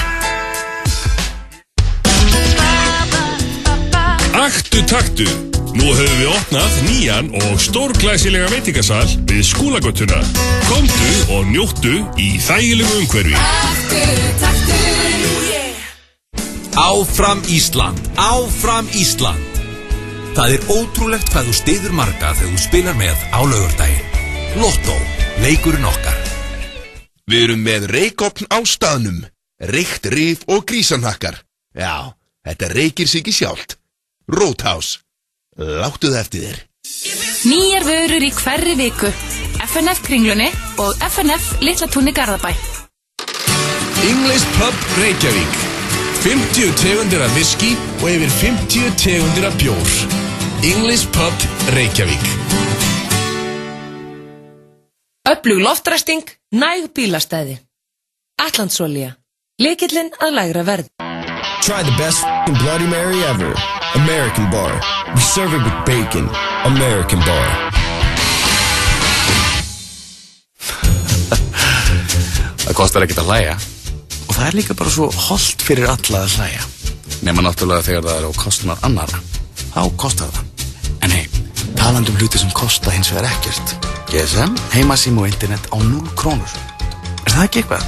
Aktu taktu. Nú höfum við opnað nýjan og stórglæsilega veitingasal við Skúlagötuna. Komdu og njóttu í þægilegu umhverfi. Aktu taktu. Áfram Ísland, áfram Ísland. Það er ótrúlegt hvað þú styður marga þegar þú spilar með á laugardaginn. Lottó, leikurinn okkar. Við erum með reykofn á staðnum, reykt rif og grísanhakkar. Já, þetta reykir sig ekki sjálft. Roadhouse, láttu það eftir þér. Nýjar vörur í hverri viku. FNF Kringlunni og FNF Litlatúni Garðabæ. English Pub Reykjavík. 50 tegundir af whisky og yfir 50 tegundir af bjór. English Pub Reykjavík. Öflug loftræsting, næg bílastæði. Atlantsolía, lykillinn að lægra verð. Try the best Bloody Mary ever. American Bar. We serve it with bacon. American Bar. Það kostar ekkert að hlæja. Og það er líka bara svo hollt fyrir alla að hlæja. Nema náttúrulega þegar það er á kostnað annara. Þá kostar það. En hei, talandi hluti sem kosta hins vegar ekkert. GSM, heimasími og internet á 0 krónur. Er það ekki eitthvað?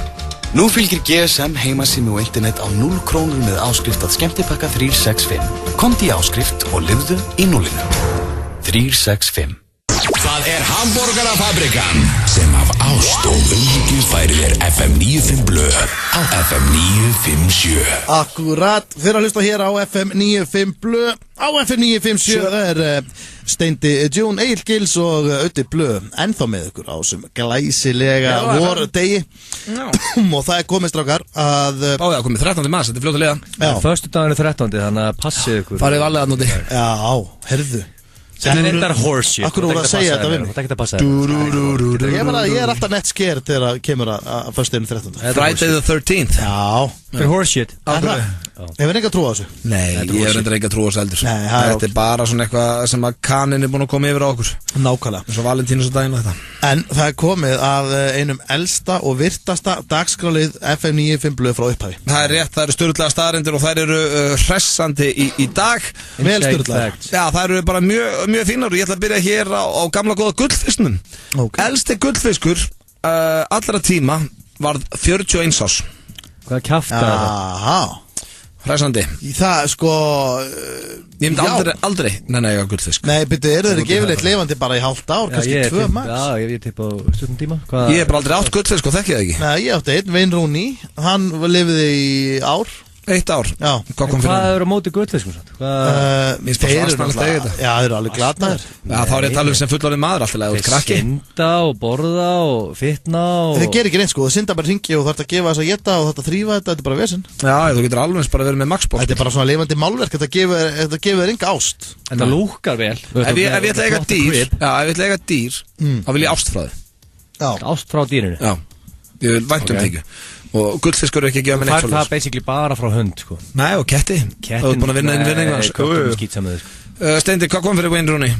Nú fylgir GSM, heimasími og internet á 0 krónur með áskrift að skemmtipakka 365. Komdu í áskrift og lifðu í núlinu. 365. Það er Hamborgarafabrikan sem af ást og umhyggju færir þér FM 95 blöð á FM 957. Akkurat, þeir að hlusta hér á FM 95 blöð á FM 957. Það er Steindi June, Egil Gils og Öddi blöð ennþá með ykkur á þessum glæsilega vordegi. Og það er komið strákar að Báðið að komið 13. mars, þetta er fljóta liða. Föstudaginn er 13. þannig að passið ykkur. Farið varlega að nóti. Já, herðu Það er þetta horseshit. Akkur voru að segja þetta við mig. Það ekki að passa þetta. Ég er alltaf nett scared þegar það kemur að föstudaginn 13. Friday the 13th. Já. Það er horseshit. Hefur enga trú á þessu? Nei, ég hef reyndar enga trú á þessu heldur. Þetta er bara svona eitthvað sem að kaninn er búin að koma yfir á okkur. Nákvæmlega. Eins og Valentínus og daginn og þetta. En það er komið að einum elsta og virtasta dagskrálið FM 95 blöð frá upphafi. Það er rétt, það eru sturlaða staðreyndir og þær eru hressandi í dag. Vel sturlaðar. Já, það eru bara mjög fínar og ég ætla að byrja hér á gamla góða gullfisknum. Elsti gullfiskur allra tíma varð 41 árs. Hvað kjafta þetta? Hressandi. Það sko ég myndi aldrei eiga gullfisk. Nei, byrju, eru þeir gefilegt lifandi bara í hálft ár, kannski 2 max? Já, ég tipp á stundum tíma. Ég hef bara aldrei átt gullfisk og þekki það ekki. Nei, ég átti einn, Wayne Rooney. Hann lifiði í ár. 1 ár? Já. Hvað eru á móti gullfiskum? Þeir eru alveg glataðir. Já, þá er ég að tala sem fullorðinn maður alltaf. Þeir synda og borða og fitna og... Þeir gerir ekki neitt sko, þeir synda bara hringi og þarf að gefa þess að geta og þarf að þrýfa þetta er bara vesinn. Já, þú getur alveg bara verið með maxbótt. Þetta er bara svona lifandi málverk, þetta gefur þér enga ást. Þetta lúkar vel. Ef ég ætla að eiga dýr, þá vil ég ást frá þið. Ást frá dýrinu? Já, ég vil væntum þig. Og gullfiskur er ekki að gefa mér neitt svolítið. Það er basically bara frá hund sko. Nei, og ketti. Þú ert búin að vinna inn vinningu. Steindi, hvað kom fyrir Wayne Rooney?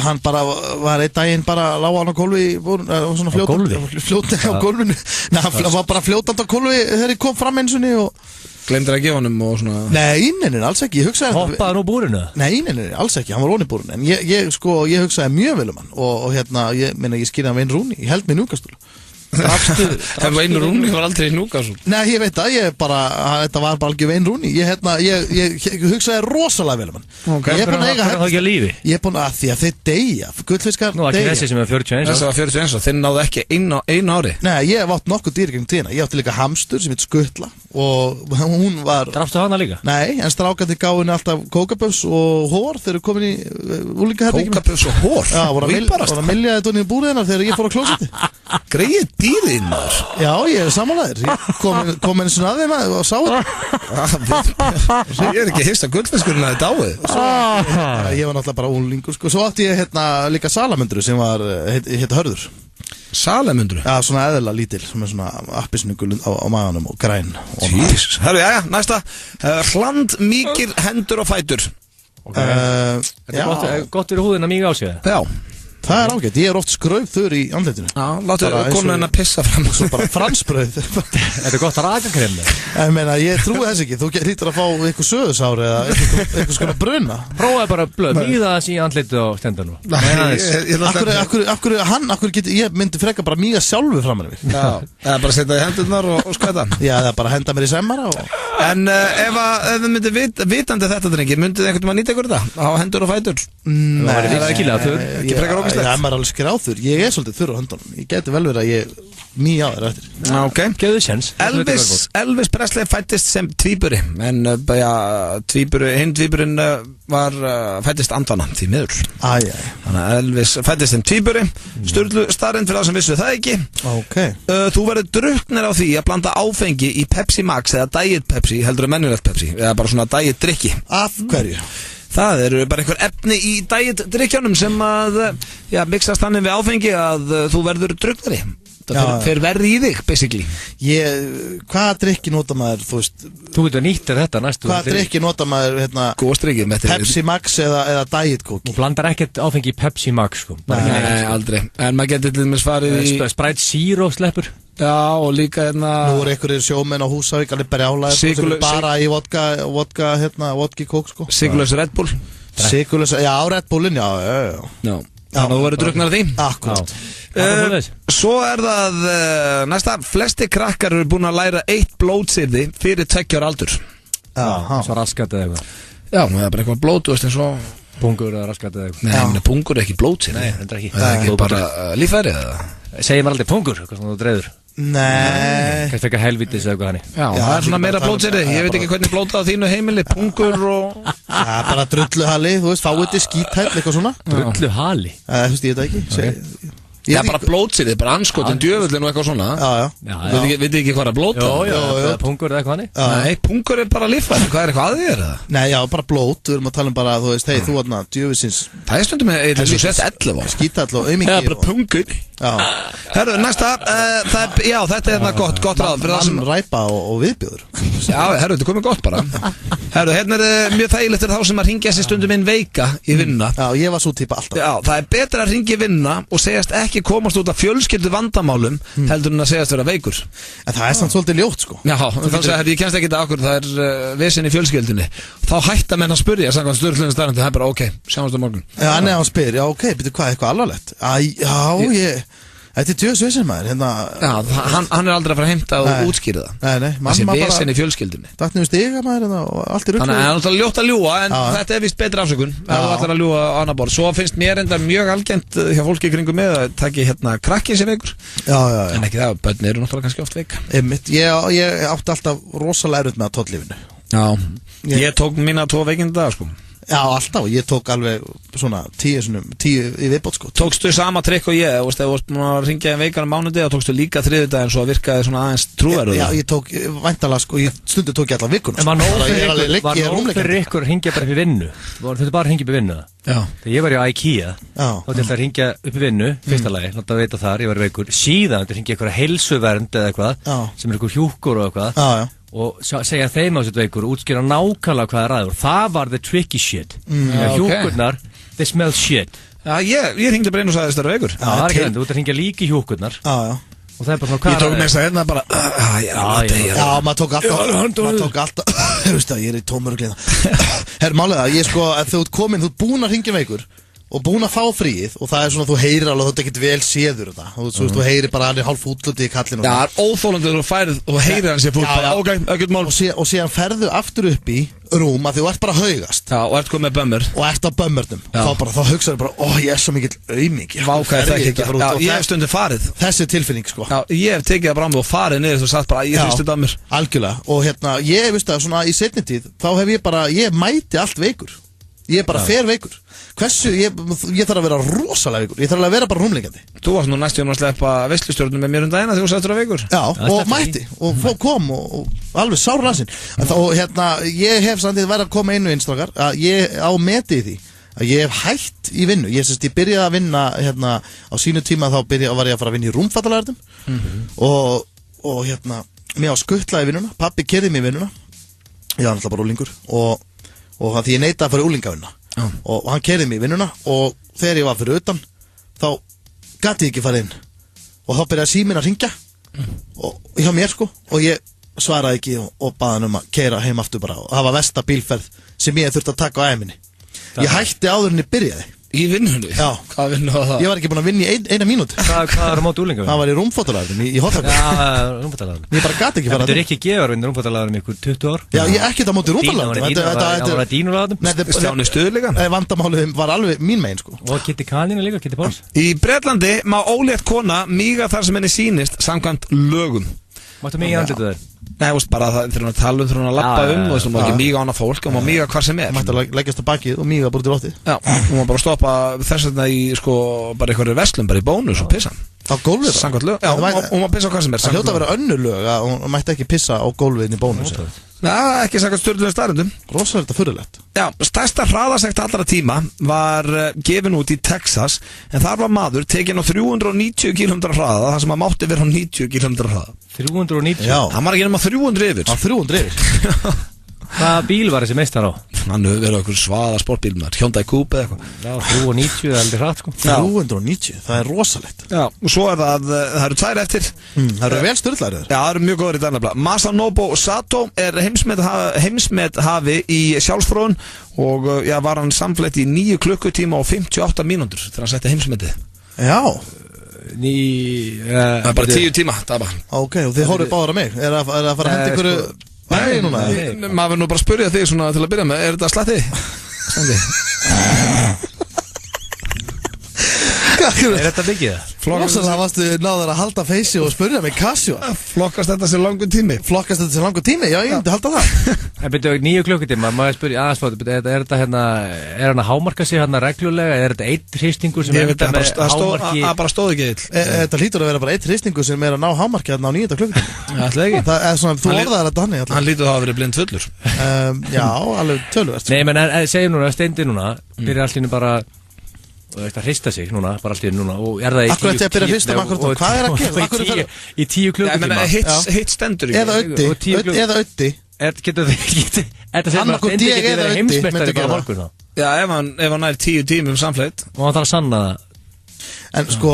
Hann bara var einn daginn bara lág hann á gólfi svona fljótandi á gólfinu. Nei, hann var bara fljótandi á gólfi þegar ég kom fram einsunni og glemdir að gefa honum og svona. Nei, alls ekki, ég hugsaði hoppaði hann úr búrinu? Nei, alls ekki, hann var onni búrinu. En ég hugsaði mjög vel hann og hérna, ég skýrði hann Wayne Rooney, ég held mig Núkastul. En Wayne Rooney var aldrei í Núkastul. Nei, ég veit það, þetta var bara alveg Wayne Rooney. Ég hugsaði rosalega vel hann. Ég er búin að eiga hann ekki að lífi. Ég er búin að því að þeir deyja, gullfiskar deyja. Nú ekki þessi sem er 41. Þessi var 41 og þeir náðu ekki einu ári. Nei, ég hef átt nokkuð dýr gegn tíðina. Ég átti líka hamstur sem heit Skutla og hún var... Drafstu hana líka? Nei, en strákandi gáði henni alltaf kókaböfs og hór þegar komin í úlingaherbygginu. Kókaböfs og hór? Já, voru að milja þetta onni í búrið hennar þegar ég fór á klósetti. Greið dýrin maður. Já, ég er samanlæðir. Ég kom henni svona að þeim og sá þetta. Ég er ekki hist að gullfiskurinn að þetta dáið. Ég var náttúrulega bara úlingur sko. Svo átti ég líka salamöndru sem var Hörður. Salamöndru? Já, svona eðla lítil með svona appisnugul á maganum og græn. Jesus. Herru, já, næsta. Hland, mýkir, hendur og fætur. Þetta er gott fyrir húðina mýg á sig. Já. Það er ágætt, ég er oft skraufþur í andlitinu. Já, láttu konu henni að pissa fram. Svo bara fransbrauð. Þetta er gott rakakrem. Ég meina, ég trúi þess ekki. Þú hlýtur að fá eitthvað söðusári eða eitthvað skona bruna. Prófaði bara blöð, mýða þessi í andlitu og stendur nú. Ég myndi freka bara mýga sjálfu framan í mig. Já, eða bara setja í hendurnar og skvæta. Já, eða bara henda mér í semmara. En ef þið myndi vitandi þetta drengi, myndið þið einhvern veginn að nýta ykkur þetta? Á hendur og fætur? Nei, það er maður alveg skráþur. Ég er svolítið þurr á höndunum. Ég geti vel verið að ég mýja á þér eftir. Ok, gefðu séns. Elvis Presley fættist sem tvíburi. En hinn tvíburinn fættist andvana því miður. Þannig að Elvis fættist sem tvíburi. Sturlu staðreynd fyrir það sem vissu það ekki. Þú verður drukknir á því að blanda áfengi í Pepsi Max eða Diet Pepsi heldur en mennulegt Pepsi. Eða bara svona Diet drikki. Af hverju? Það eru bara einhver efni í diet-drikkjónum sem að mixast þannig við áfengi að þú verður drukknari. Það fer verði í þig, basically. Hvaða drikki nota maður, þú veist? Þú getur nýttir þetta næstu. Hvaða drikki nota maður, góðstrykki, Pepsi Max eða Diet Coke? Þú blandar ekkert áfengi í Pepsi Max, sko. Nei, aldrei. En maður getur til dæmis farið í... Sprite Zero sleppur. Já, og líka Nú eru einhverjir sjómenn á Húsavík alveg brjálaðir bara í vodka Coke, sko. Sigurlaus Red Bull. Sigurlaus, já, Red Bullin, já. Þannig að þú verður drukknar því. Akkurat. Svo er það næsta, flesti krakkar eru búin að læra 1 blótsyrði fyrir 2 ára aldur. Svo raskat eða eitthvað. Já, það er bara eitthvað blót, þú veist, eins og pungur eða raskat eða eitthvað. Nei, pungur er ekki blótsyrði. Nei, þetta er ekki. Það er ekki bara líffæri eða? Segir maður aldrei pungur, eitthvað svona þú dreður. Nei. Kannski ekki helvítis eða eitthvað hannig. Já, það er svona meira blótsyrði. Ég veit ekki hvernig blóta á þínu heimili, pungur og... Já, bara drulluhali, þú veist, fáiði skíthæll, eitthvað svona. Drulluhali? Þú veist, ég veit það ekki. Já, bara blótsýrið, bara anskotin, djöfullin og eitthvað svona. Vitið ekki hvað blóta? Eða pungur eða eitthvað hannig? Nei, pungur bara líffæri, hvað eitthvað að þér? Nei, já, bara blót, við erum að tala bara, þú veist, hei, þú aðna, djöfusins. Það stundum með þessu sett 11 á. Skítall og aumingi. Já, bara pungur. Herru, næsta, já, þetta er gott ráð. Mann ræpa og viðbjóður. Já, herru, þetta komið gott bara. Herru, hérna mjög þægilegt fyrir þá sem að hringja sér stundum inn veika í vinna. Já, ég var svo típa alltaf. Já, það betra að hringja í vinna og segjast ekki komast út af fjölskyldu vandamálum heldur en að segjast vera veikur. En það samt svolítið ljótt, sko. Já, þannig að ég kemst ekki þetta okkur, það vesen í fjölskyldunni. Þá hætta menn að spyrja, samkvæmt Sturlunni starfandi, það bara, ok, sjáumst á morgun. Já, en ef hann spyr, já, ok, betur hvað, eitthvað alvarlegt? Þetta djöðsvesen maður, hérna. Já, hann aldrei að fara að heimta og útskýra það. Nei, það sé vesen í fjölskyldunni. Datt niður stiga maður, hérna, og allt rugl. Þannig að það er náttúrulega ljótt að ljúga, en þetta er vist betri afsökun. Það er allir að ljúga á annar borð. Svo finnst mér enda mjög algengt hjá fólki kringum með að taki hérna krakki sem veikur. Já. En ekki það, börn eru náttúrulega kannski oft veik. Ég átti alltaf rosalega erfitt með að tóllífinu. Já, ég tók mína 2 veikinda sko. Já, alltaf, ég tók alveg svona 10 í viðbót sko. Tókstu sama trikk og ég, þú veist, ef þú varst búin að ringja en veikan á mánuði og tókstu líka þriðjudaginn svo að virkaði svona aðeins trúverður. Já, ég tók, væntalega sko, stundu tók ég allar vikuna. En var nóg fyrir ykkur að ringja bara upp í vinnu? Þetta bara að ringja upp í vinnu? Já. Þegar ég var í IKEA, þá til að ringja upp í vinnu, fyrsta lagi, láta að veita þar, ég var veikur. Síðan til að ringja ykkur að heilsuvernd eða eitthvað, sem ykkur hjúkur og eitthvað. Og segja þeim á sitt veikur útskýra nákvæmlega hvað er aðeins. Það var the tricky shit. Hjúkurnar, they smell shit. Já, ég hringdi bara einn og sagði þess að það er veikur. Já, það er ekki þetta, þú ert að hringja líki hjúkurnar. Og það er bara svona hvað. Ég tók með þess að hérna bara Já, maður tók alltaf Þú veist það, ég er í tómurugleina Herr, málega, ég sko, ef þú ert komin, þú ert búin að hringja veikur og búin að fá fríið og það er svona, þú heyrir alveg, þú ert ekkert vel séður þetta þú heyrir bara hann er hálf útlutið í kallinu. Já, það er óþólandi þú færið og heyrir hann sé fútt bara, ok, ekkert mál. Og síðan ferðu aftur upp í rúm að þú ert bara að haugast. Já, og ert komið með bömmur. Og ert á bömmurnum. Þá hugsaðu bara, ég er svo mikill aumingi. Vákaði það ekki. Já, ég hef stundum farið. Þessi tilfinning, sko. Já, ég hef tekið það bara á mig og farið niður og sagt bara, ég hristi bömmur. Algjörlega. Og hérna, ég veist að svona í seinni tíð, þá hef ég mæti allt veikur. Ég er bara fer veikur. Hversu, ég þarf að vera rosalega veikur. Ég þarf að vera bara rúmleikandi. Þú varst nú næstu að sleppa veislustjórnum með mér daginn þegar þú sættur að veikur. Já, og mætti, og kom og alveg sár rasinn. Og hérna, ég hef samtíð verið að koma einu innstrakar, að ég á meti í því, að ég hef hætt í vinnu. Ég byrjaði að vinna, hérna, á sínu tíma þá var ég að fara að vinna í rúmfattalærdum og hérna, mér á skuttla í vinnuna, pabbi keyrði mig í vinnuna, ég var náttúrulega bara úlingur og því ég neitaði að fara í úlingavinna og hann keyrði mig í vinnuna og þegar ég var fyrir utan þá gæti ég ekki fara inn og þá byrjaði síminn að hringja og hjá mér sko og ég svaraði ekki og baði hann að keyra heim aftur bara og það var versta bílferð sem ég þurfti að taka á æminni. Ég hætti áður en ég byrjaði. Í vinnunni? Já. Hvað vinnu var það? Ég var ekki búin að vinna í eina mínútu. Hvað er á móti úlingavinna? Það var í rúmfóttalæðum, í Hollandi. Já, rúmfóttalæðum. Ég bara gæti ekki fara það. Þetta er ekki gefarvinn rúmfóttalæðum í ykkur 20 ár? Já, ég ekkert á móti rúmfóttalæðum. Það var að dínurlæðum? Stjáni Stuðleika? Vandamálið var alveg mín megin, sko. Og Kitty Kanina líka, Kitty Páls? Í Bretlandi má ólétt kona míga þar sem henni sýnist samkvæmt lögum. Máttu mig í andlitið þér? Nei, veist, bara það þegar hún tala þegar hún að lappa og þú má ekki míga á hana fólk og má míga hvar sem er. Mætti að leggjast að bakið og míga bara út í loftið. Já, hún má bara stoppa þess vegna í sko bara einhverju verslun, bara í Bónus og pissa. Á gólfið bara? Samkvæmt lög, já, hún má pissa á hvað sem er. Það hljóta að vera önnur lög að hún mætti ekki pissa á gólfið inn í Bónus. Nei, ekki samkvæmt Sturlunni starfandum. Rosalega furðulegt. Já, stærsta hraðasekt allra tíma var gefin út í Texas en þar var maður tekinn á 390 km hraða þar sem að mátti vera á 90 km hraða. 390? Já. Hann var ekki nema 300 yfir. Á 300 yfir? Hvaða bíl var þessi meistar á? Hann hefur verið okkur svaða sportbíl með Hyundai Coupe eða eitthvað. Já, 390 er aldrei hratt sko. 390, það er rosalegt. Já, og svo er það eru tvær eftir. Það eru vel sturlaðir. Já, það eru mjög góður í dænabla. Masanobu Sato er heimsmethafi í sjálfsfróðun og var hann samfleytt í 9 klukkutíma og 58 mínútur þegar hann setti heimsmetið. Já. Það er bara 10 tíma, það var. Ok, og þið horfið báðar á mig. Er það að fara að henda ykkur Nei, núna. Maður verður nú bara að spyrja þig svona til að byrja með. Er þetta slætti? þetta mikið það? Rosalega varstu náður að halda feysi og spurja mig Casio. Flokkast þetta sem langur tími? Flokkast þetta sem langur tími? Já, ég myndi halda það. En byrju, 9 klukkutíma, maður spurja aðeins, er þetta hérna, er hann að hámarka sig hérna reglulega, er þetta einn hristingur sem er þetta með hámarki? Það bara stóð ekki eitt. Þetta hlýtur að vera bara einn hristingur sem er að ná hámarki hérna á 9 klukkutíma. Ætla ekki. Það er svona, þú orðaðar þetta hann. Hann lítur það að vera blind fullur. Já, alveg töluvert. Nei, menn segjum núna, Steindi núna, byrjar allt í einu bara að hrista sig núna, bara allt í einu núna og er það í 10 Akkur þetta byrja að hrista hvað er að gera? Í 10 klukkutíma. Hitt stendur ekki. Eða öddi. Getur þetta sem að Steindi getur verið heimsmeistari bara morgun þá? Já, ef hann nær 10 tímum samfleytt. Og hann þarf að sanna það. En sko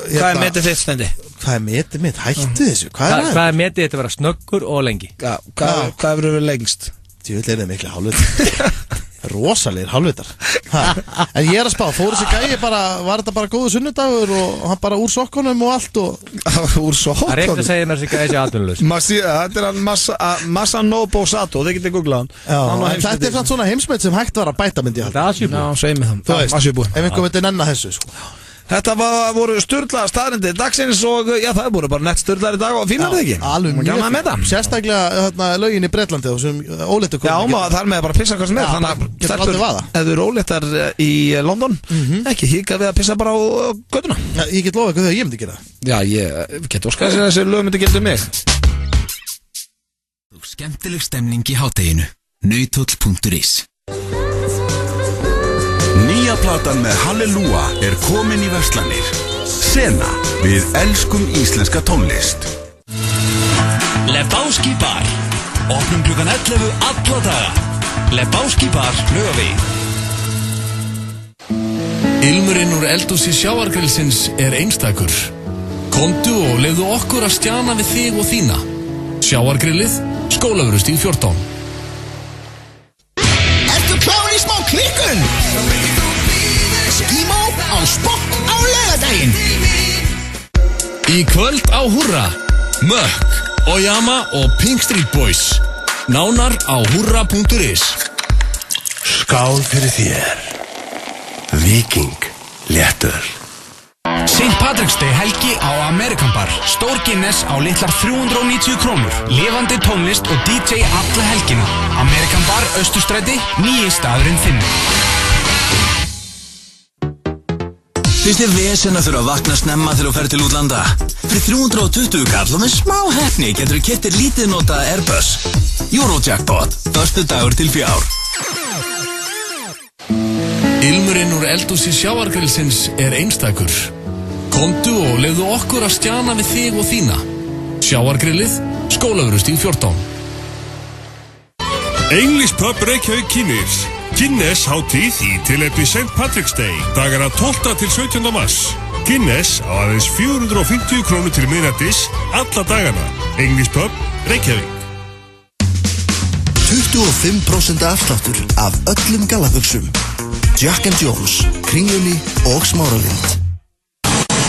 hvað er metið þitt, Steindi? Hvað er metið mitt? Hættu þessu. Hvað er metið þetta að vera snöggur og lengi? Hvað hefur verið lengst? Djúvill er það miklu hálfvitar. Rosalegir hálfvitar. En ég er að spá, fór þessi gæi bara, var þetta bara góðu sunnudagur og hann bara úr sokkunum og allt og úr sokkunum? Það er ekkert að segja mér þessi gæi sé atvinnulegs. Þetta er hann Masanobu Sato, þið getið googlað hann. Þetta er svona heimsmet sem hægt var að bæta, myndi ég halda. Það er Asjubúi. Já, segið mig það. Þú veist, ef einhver myndi nenna þessu, sko. Þetta voru sturla staðreyndir dagsins og já, það voru bara nett sturlar í dag og fínar það ekki? Alveg mjög fín. Sérstaklega lögin í Bretlandi og sem óléttu konur. Já, þar með bara pissa hvað sem er. Þannig að getur aldrei vaða. Ef þú eru óléttar í London, ekki híka við að pissa bara á göttuna. Já, ég get lofa eitthvað þegar ég myndi gera það. Já, ég get óskað sér að þessi lög myndi gilda mig. Skemmtileg stemning í hádeginu. Nauthóll.is Nýja platan með Halleluja er komin í verslanir. Sena, við elskum íslenska tónlist. Lebowski bar. Opnum klukkan 11 alla daga. Lebowski bar, Laugavegi. Ilmurinn úr eldhúsi sjávargrillsins er einstakur. Komdu og leyfðu okkur að stjana við þig og þína. Sjávargrillið, Skólavörðustíg 14. Ertu klár í smá klikkun? Skímó á Spokk á laugardaginn. Í kvöld á Húrra, Mökk, Oyama og Pink Street Boys. Nánar á hurra.is. Skál fyrir þér. Viking léttöl. St. Patrick's Day helgi á American Bar. Stór Guinness á litlar 390 krónur. Lifandi tónlist og DJ alla helgina. American Bar, Austurstræti, nýi staðurinn þinn. Finnst þér vesen að þurfa að vakna snemma þegar þú ferð til útlanda? Fyrir 320 kall og með smá heppni getur þú keypt þér lítið notaða Airbus. Eurojackpot, förstu dagur til 4. Ilmurinn úr eldhúsi sjávargrillsins er einstakur. Komdu og leyfðu okkur að stjana við þig og þína. Sjávargrillið, Skólavörðustíg 14. English Pub Reykjavík kynir Guinness hátíð í tilefni St. Patrick's Day dagana 12. til 17. mars. Guinness á aðeins 450 krónur til miðnættis alla dagana. English Pub Reykjavík. 25% afsláttur af öllum gallabuxum. Jack & Jones, Kringlunni og Smáralind.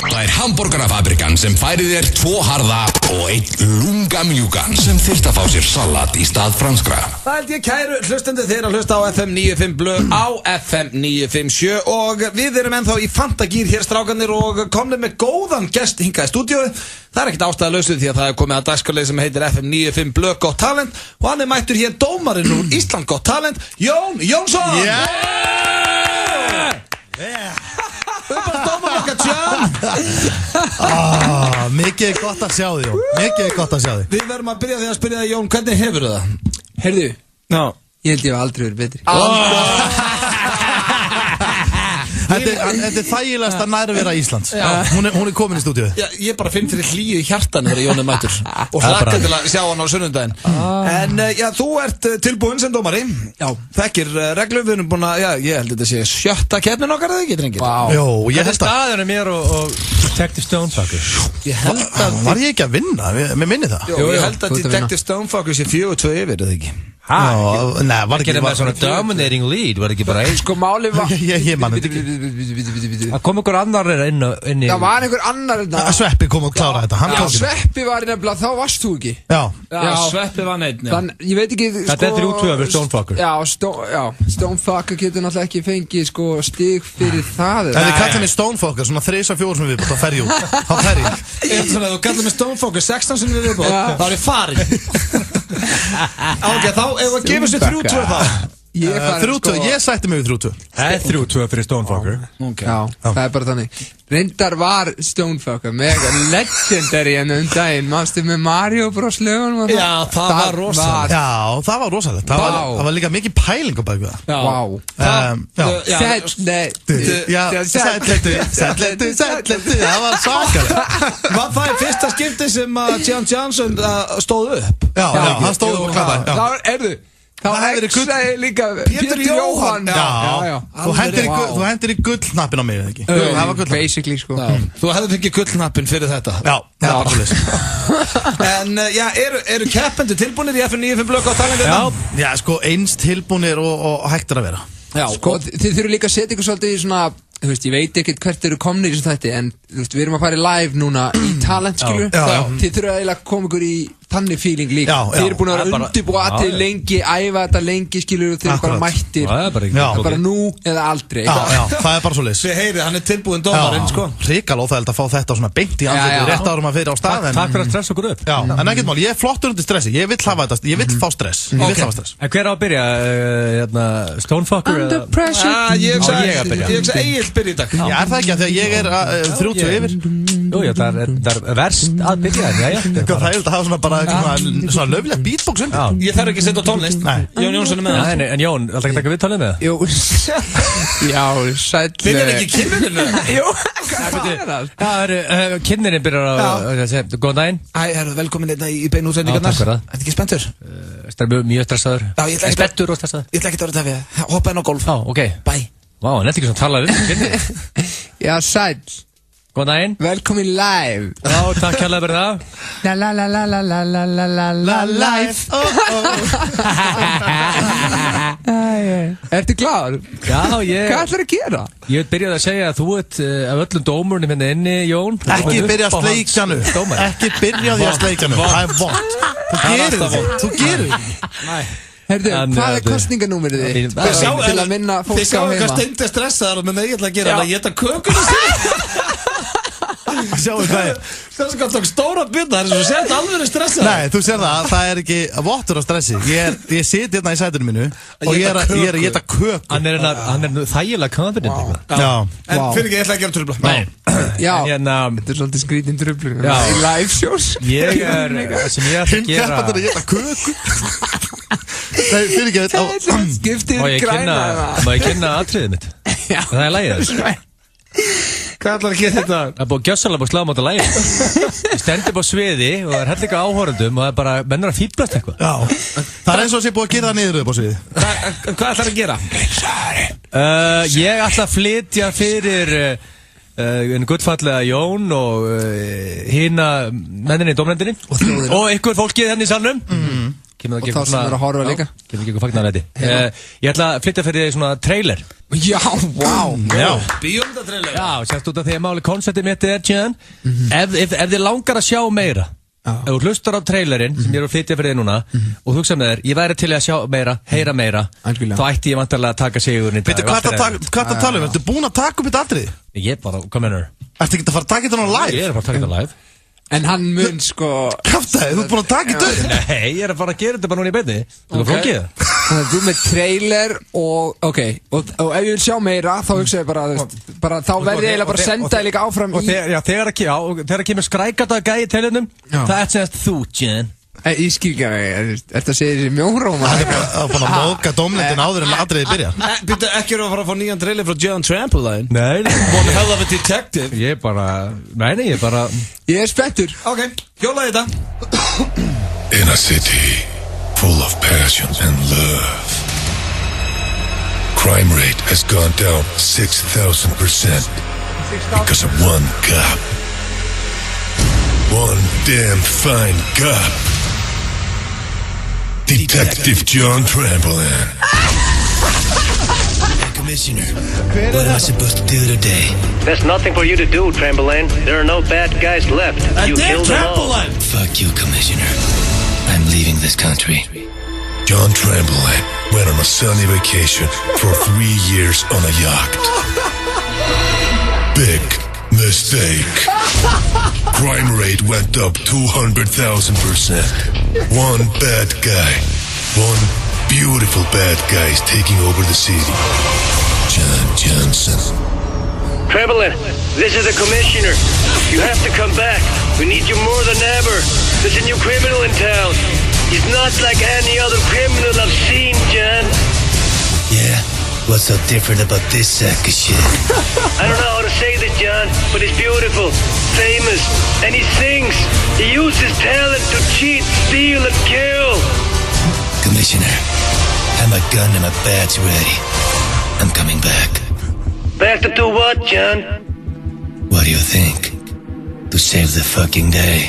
Það er hamborgarafabrikan sem færi þér 2 harða og 1 lunga mjúkan sem þyrft að fá sér salat í stað franskra. Það held ég kæru hlustendur þeir að hlusta á FM 95 Blö á FM 957 og við erum ennþá í fantagýr hér strákanir og komum með góðan gest hingað í stúdíói. Það er ekkert ástæðalausu því að það er komið að dagskrárlið sem heitir FM 95 Blö Gott Talent og hann er mættur hér dómarinn úr Ísland Gott Talent, Jón Jónsson. Mikið gott að sjá þig, Jón. Mikið gott að sjá þig. Við verðum að byrja því að spyrja þig, Jón, hvernig hefur það? Heyrðu, já. Ég held ég hef aldrei verið betri. Þetta er þægilegasta nærvera Íslands. Hún er komin í stúdíu. Ég bara finn fyrir hlýju í hjartan þegar Jón er mættur og hlakka til að sjá hann á sunnundaginn. En já, þú ert tilbúinn sem dómari. Já. Þekkir reglur, við erum búin að, já, ég held þetta sé 7. keppnin okkar eða ekki, drengir? Jó, ég held að staðurinn mér og Detective Stonefucker. Ég held að var ég ekki að vinna, mér minni það. Jó, ég held að Detective Stonefucker sé 4-2 yfir, eða ekki? Nei, var ekki með svona dominating lead, var ekki bara einn? Sko máli var Ég man þetta ekki Það kom einhver annar inn í Það var einhver annar Sveppi kom og klára þetta Já, Sveppi var nefnilega, þá varst þú ekki Já, Sveppi var neitt Þannig, ég veit ekki Þetta er 3-2 fyrir Stonefucker Já, Stonefucker getur náttúrulega ekki fengið sko stig fyrir það Ef þið kallar mig Stonefucker, svona 3-4 sem við viðbútt, þá fer ég út Þá fer ég Ef þú kallar mig Stonefucker 16 sem við viðbútt, þá er ég farin Ok, þá ef við gefum sér 3-2 þá Ég sætti mig við 3-2 Það er 3-2 fyrir Stonefucker Já, það er bara þannig Reyndar var Stonefucker mega legendary en daginn Mástu með Mario Bros lögun Já, það var rosalegt Já, það var rosalegt Það var líka mikið pæling á bæku Sætletu Það var svakalegt Var það í fyrsta skipti sem Jan Johnson stóð upp? Já, hann stóð upp og klappaði Það var, erðu Það hegsaði líka Pétur Jóhann Já, þú hendir í gullnappin á mig, eða ekki? Það var gullnappin Basically, sko Þú hefði fengið gullnappin fyrir þetta Já, það var svolítið En, já, eru keppendur tilbúinir í FN95 blökk á talendina? Já, sko, eins tilbúinir og hægt að vera Já, sko, þið þurfum líka að setja ykkur svolítið í svona Þú veist, ég veit ekkert hvert eru komnir í svona þetta En, þú veist, við erum að fara í live núna í talent, skilju Þið þurfum eiginlega að koma ykkur í þannig feeling líka Þið eru búin að vera undirbúa allir lengi Æfa þetta lengi, skilju, þið eru bara mættir Það er bara nú eða aldrei Já, það er bara svo leys Þið heyrið, hann er tilbúin dómarinn, sko Ríkal óþægild að fá þetta svona beint í andlitið rétt áður maður fyrir á stað Takk fyrir að stressa okkur upp Já, en ekkert mál, ég er flottur undir stressi Ég vill hafa þetta, ég vill fá stress En hver á að byrja? Stonefucker? Under pressure Ég hugsa Egil byrja í dag Já, er það ekki að því að ég er 30 yfir Jú, það er verst að byrja Það er að hafa svona bara svona löflega beatbox Ég þarf ekki að setja á tónlist Jón Jónsson er með það En Jón, alltaf ekki taka við tónlist með það? Jú, já, sæll Þið er ekki kynninir með það? Jú, hvað er það? Kynninir byrjar að segja, góðan daginn Herru, velkomin þetta í beinu útsendingarnar Þetta ekki spenntur? Mjög stressaður Spenntur og stressaður Ég ætla ekki að vera tafið Hoppa inn á golf Bye Vá, hann er ekki svona talaður Já, sæll Góðan daginn Velkomin live Já, takk hérlega fyrir það La la la la la la la la la la live Ertu klár? Já, Hvað ætlar að gera? Ég byrjaði að segja að þú ert af öllum dómurnum hérna inni, Jón Ekki byrja að sleikja nú Ekki byrja því að sleikja nú Það er vond Þú gerir Nei Herðu, hvað er kostninganúmerið þitt? Til að minna fólk á heima Þið sjáum hvað Steindi er stressaðar menn ég ætla að gera það Ég ætla kökunum Sjáum hvað er Það er svona stóra byrna Það er svo sett alveg stressað Nei, þú sér það er ekki vottur á stressi Ég siti hérna í sætinu mínu Og ég er að geta köku Hann er þægilega confident Já En fyrir ekki, ég ætla að gera trubla Nei Já, þetta er svolítið skrítin trublu Í live shows Ég er, sem ég ætla að gera Hinn keppandur að geta köku Nei, fyrir ekki Skiptir græna Má ég kynna atriðið mitt? Það er lagið þess Hvað ætlar að gera þetta? Það er búið gjössalega búið slagum á þetta lagið Ég stendur á sviði og það er hellinga áhorundum og það er bara, mennur að fýblast eitthvað Já, það er eins og að sé búið að gera það niður upp á sviði Hvað ætlar að gera? Ég ætla að flytja fyrir en gullfallega Jón og hina menninni í dómnefndinni og ykkur fólkið henni í salnum Og þá sem er að horfa líka Kemur ekki eitthvað fagnar þetta Ég ætla að flytja fyrir svona trailer Já, wow Bíómyndatrailer Já, sérst út af því að máli konceptið mitt er tján Ef þið langar að sjá meira Ef þú hlustar á trailerinn sem ég er að flytja fyrir þið núna og hugsa með þér, ég væri til að sjá meira, heyra meira þá ætti ég vantarlega að taka sigurinn í dag Hvað er það að tala um? Ertu búin að taka upp þetta atrið? Ég bara, hvað mennur? Ertu ekki að fara að taka þetta á live? Ég er að fara að taka þetta á live En hann mun sko Kaftaði, þú ert búin að taka þetta upp? Nei, ég er að fara að gera þetta bara núna í beinni Þú er flókið Þannig að þú með trailer og ok og ef ég vil sjá meira þá hugsa ég bara þá verði ég eiginlega bara að senda þig líka áfram í Þegar kemur skrækata gæi í trailernum það er semst þú, Jen Ég skil ekki að þetta segir þessi mjóróma Það er búin að móka dómlendin áður en atriði byrja Býttu ekki að fara að fá nýjan trailer frá John Trampoline Nei One hell of a detective Ég er spenntur Ok, hjólaði þetta In a city full of passion and love Crime rate has gone down 6,000% Because of one cop One damn fine cop Detective John Trampolin. Commissioner, what am I supposed to do today? There's nothing for you to do, Trampoline. There are no bad guys left. You killed them all. Fuck you, Commissioner. I'm leaving this country. John Trampolin went on a sunny vacation for 3 years on a yacht. Big mistake. Crime rate went up 200,000%. One bad guy. One beautiful bad guy is taking over the city. John Johnson. Trampoline, this is the Commissioner. You have to come back. We need you more than ever. There's a new criminal in town. He's not like any other criminal I've seen, John. Yeah? What's so different about this sack of shit? I don't know how to say this, John, but he's beautiful, famous, and he sings. He uses talent to cheat, steal, and kill. Commissioner, have my gun and my badge ready. I'm coming back. Back to do what, John? What do you think? To save the fucking day.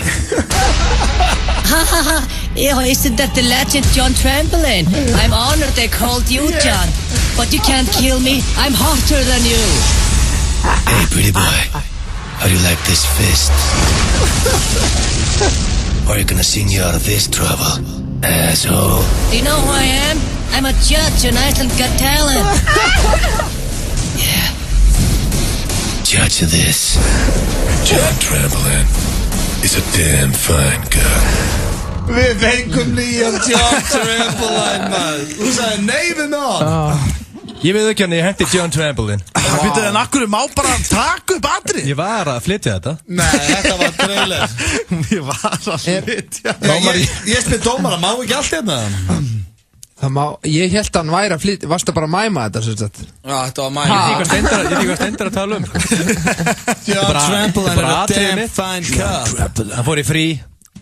Isn't that the legend John Trampolin? I'm honored they called you John. But you can't kill me. I'm hotter than you. Hey, pretty boy. How do you like this fist? Or are you gonna sing you out of this trouble, asshole? Do you know who I am? I'm a judge on Iceland Got Talent. Yeah. Judge of this. John Trampolin is a damn fine guy. Við fengum nýjan John Trampolin, maður. Þú sagði nei við nátt. Ég veit ekki hann, ég hendi John Trampolin. Býttu, en akkur má bara taka upp atrið? Ég var að flytja þetta. Nei, þetta var trailer. Ég var að flytja. Ég spyr dómara, má ekki allt hérna? Það má, ég held að hann væri að flytja, varst það bara að mæma þetta, svo sagt? Já, þetta var mæma. Ég veit hvað Steindar að tala um. John Trampolin er a damn fine cut. Hann fór í frí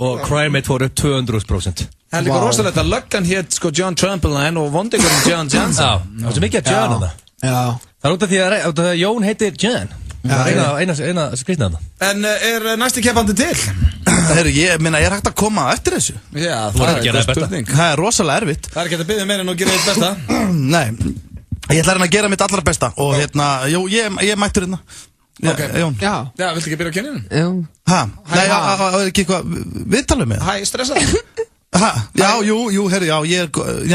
og crime rate fór upp 200%. Það er líka rosalegt að löggan hétt sko John Trampolin og vondingurinn John Johnson. Já, það var svo mikið að John á það. Já. Það er út af því að Jón heitir John. Það er eina skrýtna þarna. En er næsti keppandi til? Ég meina, ég er hægt að koma eftir þessu. Já, það er eitthvað spurning. Það er rosalega erfitt. Það er ekki að byggja meira en að gera eitt besta. Nei, ég ætla að gera mitt allra besta. Og hérna, jú, ég mættur hérna. Ok, Jón. Já, viltu ekki byrja á kynninum? Jú. Hæ? Nei, það er ekki eitthvað viðtalið með. Hæ, stressaði? Hæ? Já, jú, herri, já,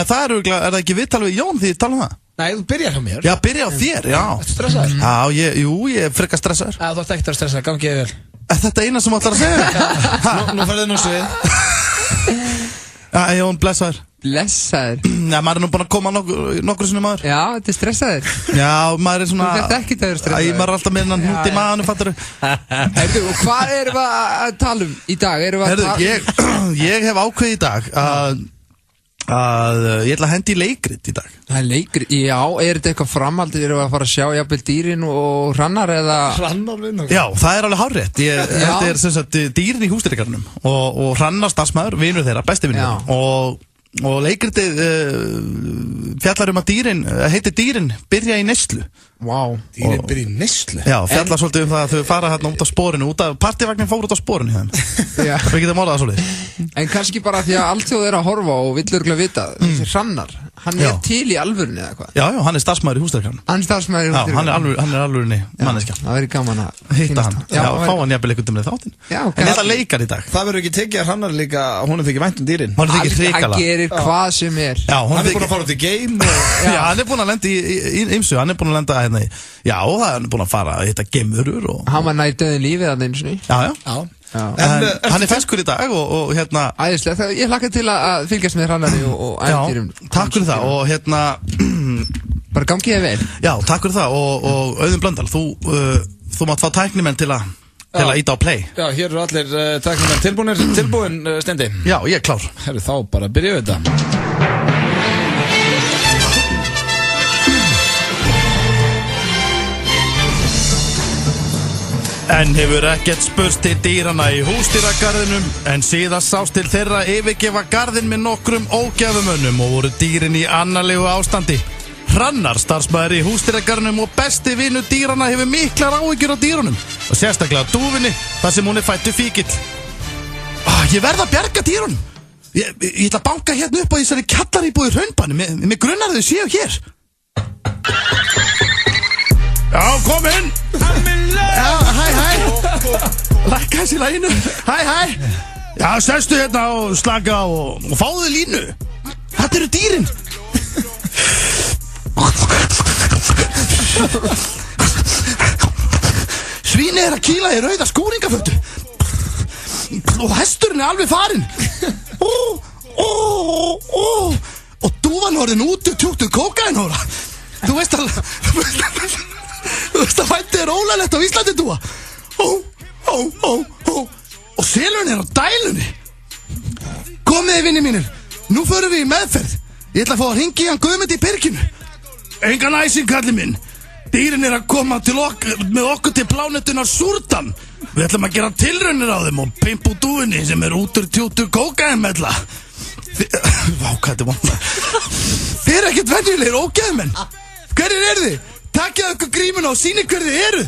það er það ekki viðtalið við Jón því þið tala um það? Nei, þú byrjar á mér. Já, byrja á þér, já. Ertu stressaður? Já, ég er frekar stressaður. Já, þú ert ekkert að stressa, gangið vel. Er þetta eina sem þú ætlar að segja? Nú ferðið nú svið. Já, Jón, blessaður. Blessaður? Já, maður er nú búin að koma nokkur sinni maður. Já, þetta er stressaður. Já, maður er svona... Þú þarft ekki að vera stressaður. Æ, maður er alltaf með hennan hútt í maðanu, fattur þú? Herðu, og hvað erum við að tala um í dag? Herðu, ég hef ákveðið í dag að ég ætla að hendi í leikrit í dag. Það er leikrit? Já, er þetta eitthvað framhaldið? Erum við að fara að sjá jafnvel dýrin og hrannar eða... Hrannar vinna? Já, það er alveg hárrétt. Þetta er sem sagt dýrin í húsdýragarðinum og hrannar starfsmaður, vinur þeirra, besti vinur þeirra. Og leikritið fjallar um að heitir dýrin byrja í neyslu. Vá, dýrin byrja í neyslu? Já, fjallar svolítið um það að þau fara hérna út á sporinu, partívagnin fór út á sporinu hérna. Við getum orðað það svolítið. En kannski bara því að alltjóð er að horfa og vill örgulega vita, þessi hrannar, hann er til í alvörunni eða hvað? Já, hann er starfsmaður í húsdýragarðinum. Hann er starfsmaður í húsdýragarðinum? Já, hann er alvörinni manneskja. Það verður gaman að hitta hann. Já, fá hann jafnvel einhvern veginn þáttinn. En þetta leikar í dag. Það verður ekki tekið að hrannar líka, hún þykir vænt dýrin. Hún þykir hrikalega. Hann gerir hvað sem er. Já, hann er búin að fara út í game. Já, hann er búin að lenda í ymsu, hann er búin að lenda hérna í, já, hann er búin að fara að hitta geimurur og... Hann var nær döðin lífið að eins og ný. Já. Hann er ferskur í dag og hérna... Æðislega, ég hlakka til að fylgjast með hrannari og æventýrum. Já, takk fyrir það og hérna... Bara gangið þér vel. Já, takk fyrir það og Auðun Blöndal, þú mátt fá tæknimenn til að íta á play. Já, hér eru allir tæknimenn tilbúin, Steindi. Já, ég er klár. Herru, þá bara byrjuðu þetta. En hefur ekkert spurst til dýrana í húsdýragarðinum en síðan sást til þeirra yfirgefa garðin með nokkrum ógæfumönnum og voru dýrin í annarlegu ástandi. Hrannar, starfsmaður í húsdýragarðinum og besti vinur dýrana hefur miklar áhyggjur á dýrunum og sérstaklega dúfinni þar sem hún er fættu fíkill. Ég verð að bjarga dýrunum. Ég ætla að banka hérna upp á þessari kjallaríbúð í Hraunbani. Mig grunnar þau séu hér. Já, kom inn. Já, hæ. Lækka þessi laginu. Hæ. Já, sestu hérna og slaka og fáðu línu. Þetta eru dýrin. Svínið að kýla í rauða skúringafötu. Og hesturinn alveg farinn. Og dúvan orðin út tjúktuð kókainóra. Þú veist að væntið ólælegt á Íslandi, dúa. Og selurinn á dælunni. Komiði, vinni mínir. Nú förum við í meðferð. Ég ætla að fá að hringi í hann Guðmund í Byrginu. Engan æsing, kalli minn. Dýrin að koma með okkur til plánetunar Súrdan. Við ætlum að gera tilraunir á þeim og pimpa út dúinni sem útur tjútur kókainmella. Vá, hvað þetta vona. Þið ekkert venjulegir ógeðmenn. Hverjir þið? Takkið okkur grímuna og sýnið hverjir þið eru.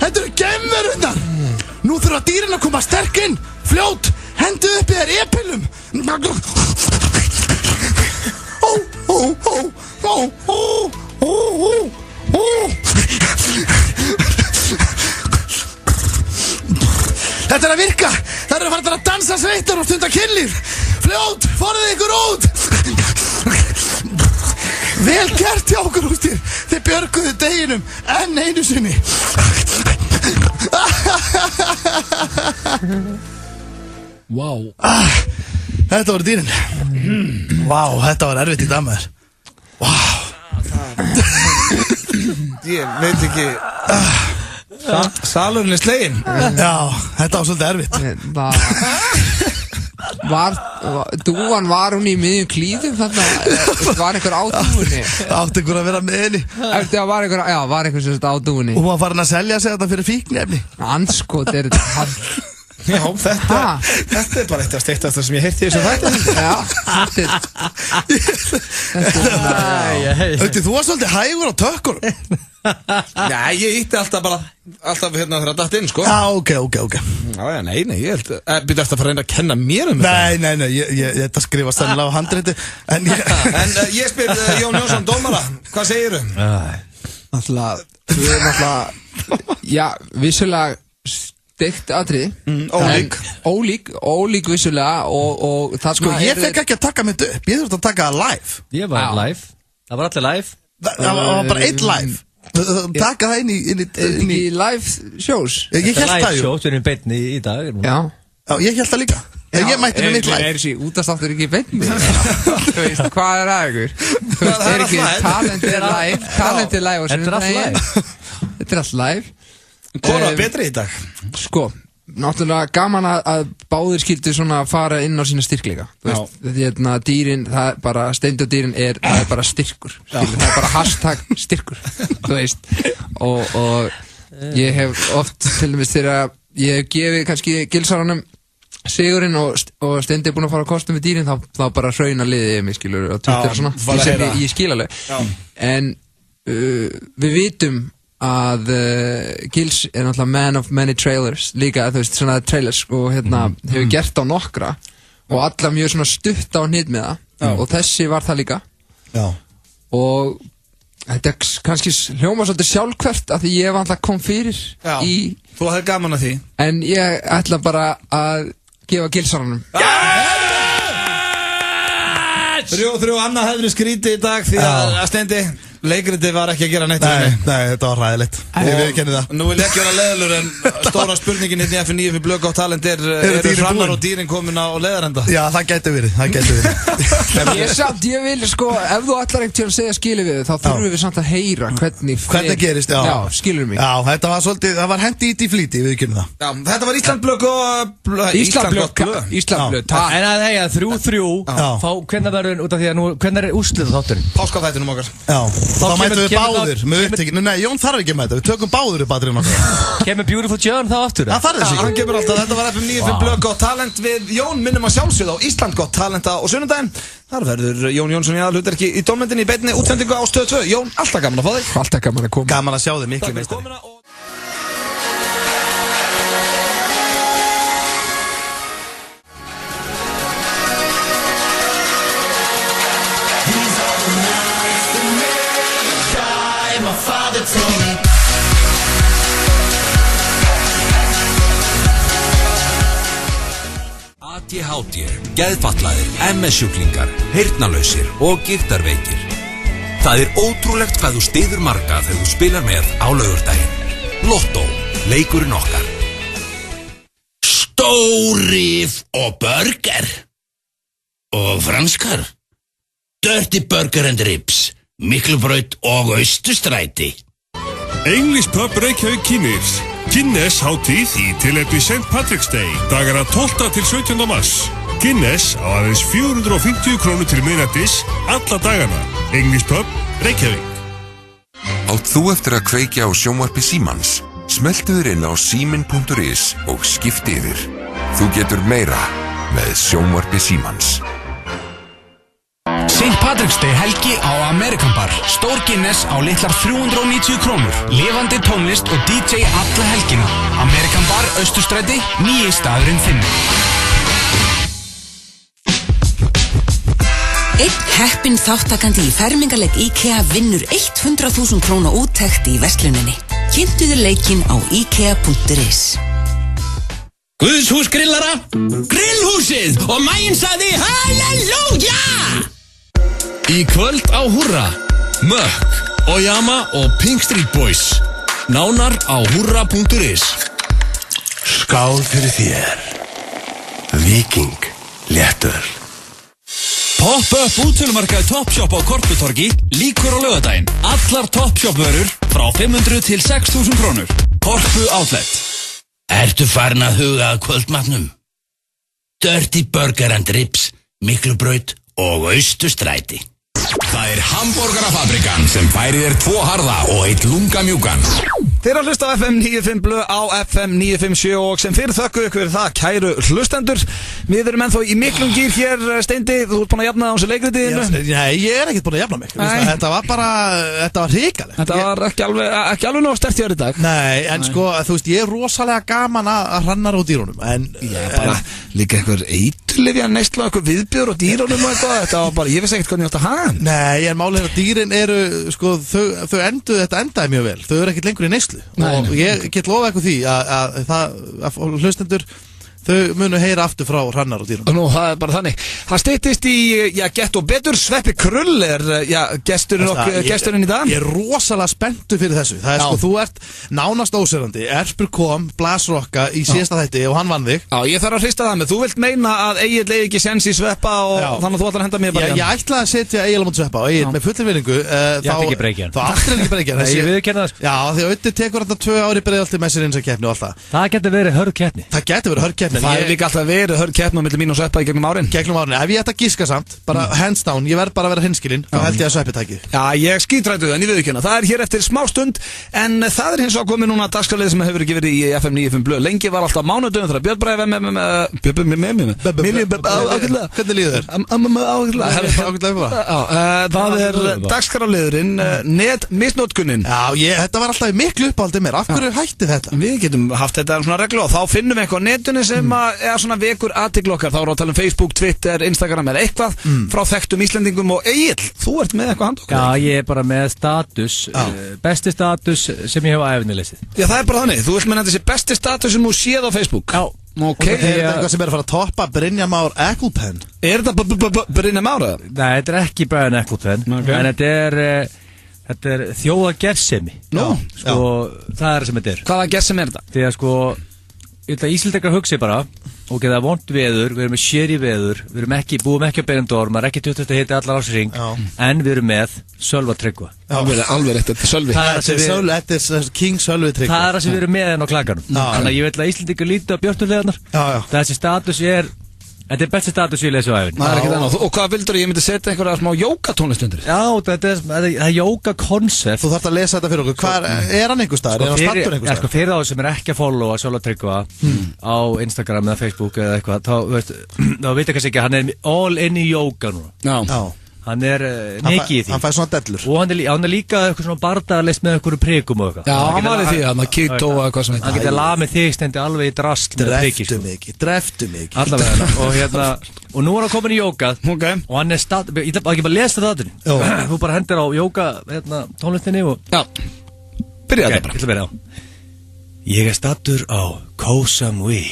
Þetta eru geimverurnar. Nú þurfa dýrin að koma sterk inn. Fljót, hendu upp í þér e-pillum. Þetta er að virka. Það eru að fara að dansa sveitar og stunda kynlíf. Fljót, forðið ykkur út. Vel gert hjá okkur, hústir. Þið björguðu deginum enn einu sinni. Vá. Þetta voru dýrin. Vá, þetta var erfitt í dag maður. Vá. Ég veit ekki. Salurinn er sleginn. Já, þetta var svolítið erfitt. Dúan var hún í miðjum klíðum þarna? Var einhver á dúinni? Átti einhver að vera með henni. Var einhver sem þetta á dúinni? Og hún var farin að selja sig þetta fyrir fíknefni. Andskot er þetta. Já, þetta er bara eitt af steiktasta sem ég heyrti þessum þætti. Já, þetta þú var svolítið hægur á tökkur. Nei, ég ítti alltaf hérna þegar það datt inn, sko. Já, ok. Já, nei, ég held byrja eftir að fara að reyna að kenna mér um þetta. Nei, ég þetta skrifa stænlega á handriti. En ég spyr Jón Jónsson, dómara, hvað segirðu? Já, vissulega steikt atriði. Ólík vissulega og það sko, ég fekk ekki að taka mitt upp. Ég þurfti að taka það live. Ég var live. Það var allir live. Það var bara eitt live. Taka það inn í live shows. Ég held það live shows, við erum beinni í dag. Já, ég held það líka. Ég mætti með mitt live. Er þessi útastáttur ekki beinni? Þú veist, hvað er að ykkur? Þú veist, er ekki talentið live og Þetta er allt live. Þetta er allt live. Hvað var betri í dag? Sko, náttúrulega gaman að báðir skildu svona fara inn á sína styrkleika. Þú veist, þetta dýrin, það er bara, steindjórdýrin það er bara styrkur. Það er bara hashtag styrkur, þú veist. Og ég hef oft, til dæmis þegar ég hef gefið kannski gilsaranum sigurinn og Steindi er búin að fara á kostum við dýrin, þá bara hrauna liðið mig, skilur, og Twitter og svona. Ég skil alveg. En við vitum að Gils er náttúrulega man of many trailers líka, þú veist, svona trailers og hefur gert á nokkra og alla mjög svona stutt á hnit með það og þessi var það líka. Já. Og þetta er kannski hljóma svolítið sjálfkvært af því ég var kom fyrir í... Þú hafði gaman að því. En ég ætla bara að gefa Gilsaranum. Þrjú, Anna hefði skrítið í dag því að Steindi leikriti var ekki að gera neitt. Nei, þetta var ræðilegt. Ég viðurkenni það. Nú vil ég ekki vera leiðilegur en stóra spurningin hérna í F9 fyrir Blöð Gátt Talent eru hrannar og dýrin komin á leiðarenda? Já, það gæti verið. Ég vil sko, ef þú ætlar ekkert til að segja skilur við þá þurfum við samt að heyra hvernig gerist, já. Já, skilur mig. Já, þetta var svolítið, það var hendi í flýti, ég viðurkenni það. Já, þetta var Ísland Blöð. En að hegja 3-3 fá hvernig verður út af því að nú hvernig er úrslitað þátturinn? Páskaþættinum okkar. Já. Þá mætum við báðir með upptekinu. Nei, Jón þarf ekki að mæta. Við tökum báðir upp aðrinn okkar. Kemur Beautiful John þá aftur? Það þarf þessi. Hann kemur alltaf. Þetta var FM 95 Blöð Gátt Talent við Jón minnum að sjálfsögðu á Ísland Gátt Talent á sunnudaginn. Þar verður Jón Jónsson í aðalhlutverki í dómnefndinni í beinni útsendingu á Stöð 2. Jón, alltaf gaman að fá þig. Alltaf gaman að koma. Gaman að sjá þig, miklu meistari. ADHD, geðfatlaðir, MS-sjúklingar, heyrnarlausir og gigtarveikir. Það ótrúlegt hvað þú styður marga þegar þú spilar með á laugardaginn. Lotto, leikurinn okkar. Stórif og burger. Og franskar. Dirty Burger and Ribs, Miklubraut og Austurstræti. English Pub Reykjavík Kynnes. Kynnes hátíð í tilefni St. Patrick's Day, dagana 12. til 17. mars. Kynnes á aðeins 450 krónur til miðnættis alla dagana. English Pub Reykjavík. Átt þú eftir að kveikja á sjónvarpi Símans? Smelltu þér inn á símin.is og skipti yfir. Þú getur meira með sjónvarpi Símans. St. Patrick's Day helgi á American Bar. Stór Guinness á litlar 390 krónur. Lifandi tónlist og DJ alla helgina. American Bar, Austurstræti, nýi staðurinn þinn. Einn heppinn þáttakandi í fermingarleik IKEA vinnur 100.000 króna úttekt í versluninni. Kynntu þér leikinn á ikea.is. Guðshús grillara, grillhúsið og maginn sagði halleluja! Í kvöld á Húrra, Mökk, Oyama og Pink Street Boys. Nánar á hurra.is. Skál fyrir þér. Viking léttöl. Pop-up útsölumarkaði Topshop á Korputorgi líkur á laugardaginn. Allar Topshop-vörur frá 500 til 6.000 krónur. Korpu Outlet. Ertu farin að huga að kvöldmatnum? Dirty Burger and Ribs, Miklubraut og Austurstræti. Það Hamborgarafabrikan sem færir þér 2 harða og 1 lungamjúkan. Þeir að hlusta á FM 95 Blö á FM 957 og sem fyrir þökku ykkur það kæru hlustendur. Við erum ennþá í miklum gýr hér, Steindi, þú ert búin að jafna á þessu leikritiðinu. Nei, ég er ekkert búin að jafna mig. Þetta var hrikalegt. Þetta var ekki alveg nóg sterkt hjá þér í dag. Nei, en sko, þú veist, ég er rosalega gaman að hrannar á dýrunum. Bara líka einhver eiturlyfja neysla, einhver viðbjör og dýrunum og eitthvað. Þetta var bara, ég veist ekkert hvernig ég átt að hafa hann. Nei, en málið er að dýrin eru, sko, þetta endaði mjög vel. Þau eru ekkert lengur í neyslu. Og ég get lofa eitthvað því að hlustendur þau munu heyra aftur frá hrannar og dýrum. Nú, það er bara þannig. Það styttist í, gett og betur. Sveppi Krull er, gesturinn í dag. Ég er rosalega spenntur fyrir þessu. Það er sko, þú ert nánast ósérandi. Erpur kom, blasrocka í síðasta þætti og hann vann þig. Já, ég þarf að hrista það með. Þú vilt meina að Egill eigi ekki séns í Sveppa og þannig að þú ætlar að henda mér bara. Ég ætlaði að setja Egill á móti Sveppa og Egill með fullir virðingu. Ég ætti ekki breykjan. Þá ætti ekki breykjan. Ég viðurkenni það, sko. Já, því Öddi tekur þetta 2 ár í Breiðholti með sér eins og keppni og allt það. Það getur verið hörð keppni. Það getur verið hörð keppni. Það er líka alltaf verið hörð keppni á milli mín og Sveppa í gegnum árin. Gegnum árin. Ef ég ætti að giska samt, bara hands down, ég verð bara að vera hinskilinn, þá held ég að Sveppi tæki. Já, ég skítrættu það, en ég viðurkenna. Það er hér eftir smá stund, en það er hins vegar komið núna dagskrárlið sem hefur ekki verið í FM 95 Blö. Lengi var alltaf mánudögum þegar Björn Hvernig líður þér? Það er dagskrárliðurinn netmisnotkunin. Já, þetta var alltaf miklu uppáhaldið mér. Af hverju hætti þetta? Við getum haft þetta svona reglu og þá finnum við eitthvað á netinu sem er svona vekur athygli okkar. Þá erum við að tala um Facebook, Twitter, Instagram eða eitthvað frá þekktum Íslendingum og Egill, þú ert með eitthvað hand okkur. Já, ég er bara með status, besti status sem ég hef á æfnileysið. Já, það er bara þannig. Þú ert með þessi besti status sem þú séð á Facebook. Já. Ok. Er þetta eitthvað sem er að fara að toppa Brynjar Már Egglepen? Er þetta Brynjar Már? Nei, þetta er ekki Brynjar Egglepen, en þetta er þjóðagersemi. Sko, það er sem þetta er. Hvaða gersemi er þetta? Því að sko, Íslendingar hugsi bara, ok, það er vont veður, við erum með séri veður, við búum ekki á Benidorm, maður er ekki 20 hiti allar ásring, en við erum með Sölva Tryggva. Alveg rétt, þetta er Sölvi. Þetta er King Sölvi Tryggva. Það er það sem við erum með enn á klaganum. Þannig að ég vil að Íslendingar líti á björtulegarnar. Þessi status þetta er besti status ég lesi á æfinn. Það er ekkert annað. Og hvað vildur ég myndi setja einhverja smá jógatónlist undir? Já, þetta er jógakoncept. Þú þarf að lesa þetta fyrir okkur. Hvar er hann einhver staðar? Er hann stattur einhver staðar? Sko fyrir þá sem er ekki að followa Sölva Tryggva á Instagram eða Facebook eða eitthvað, þá veit kannski ekki að hann er all in í jóga núna. Já. Hann er mikið í því. Hann fæði svona dellur. Og hann er líka eitthvað svona bardaðarlist með eitthvað prikum og eitthvað. Já, hann var í því, hann var keto og eitthvað svona. Hann getur lamið þig stendi alveg í drast með prikið. Dreftu mikið. Allavega. Og nú er hann komin í jógað. Ok. Og hann er ég ætla ekki bara að lesa þetta aðeins. Þú bara hendur á jóga tónlistinni og... Já. Byrja þetta bara. Ég ætla að byrja á. Ég er stattur á Koh Samui.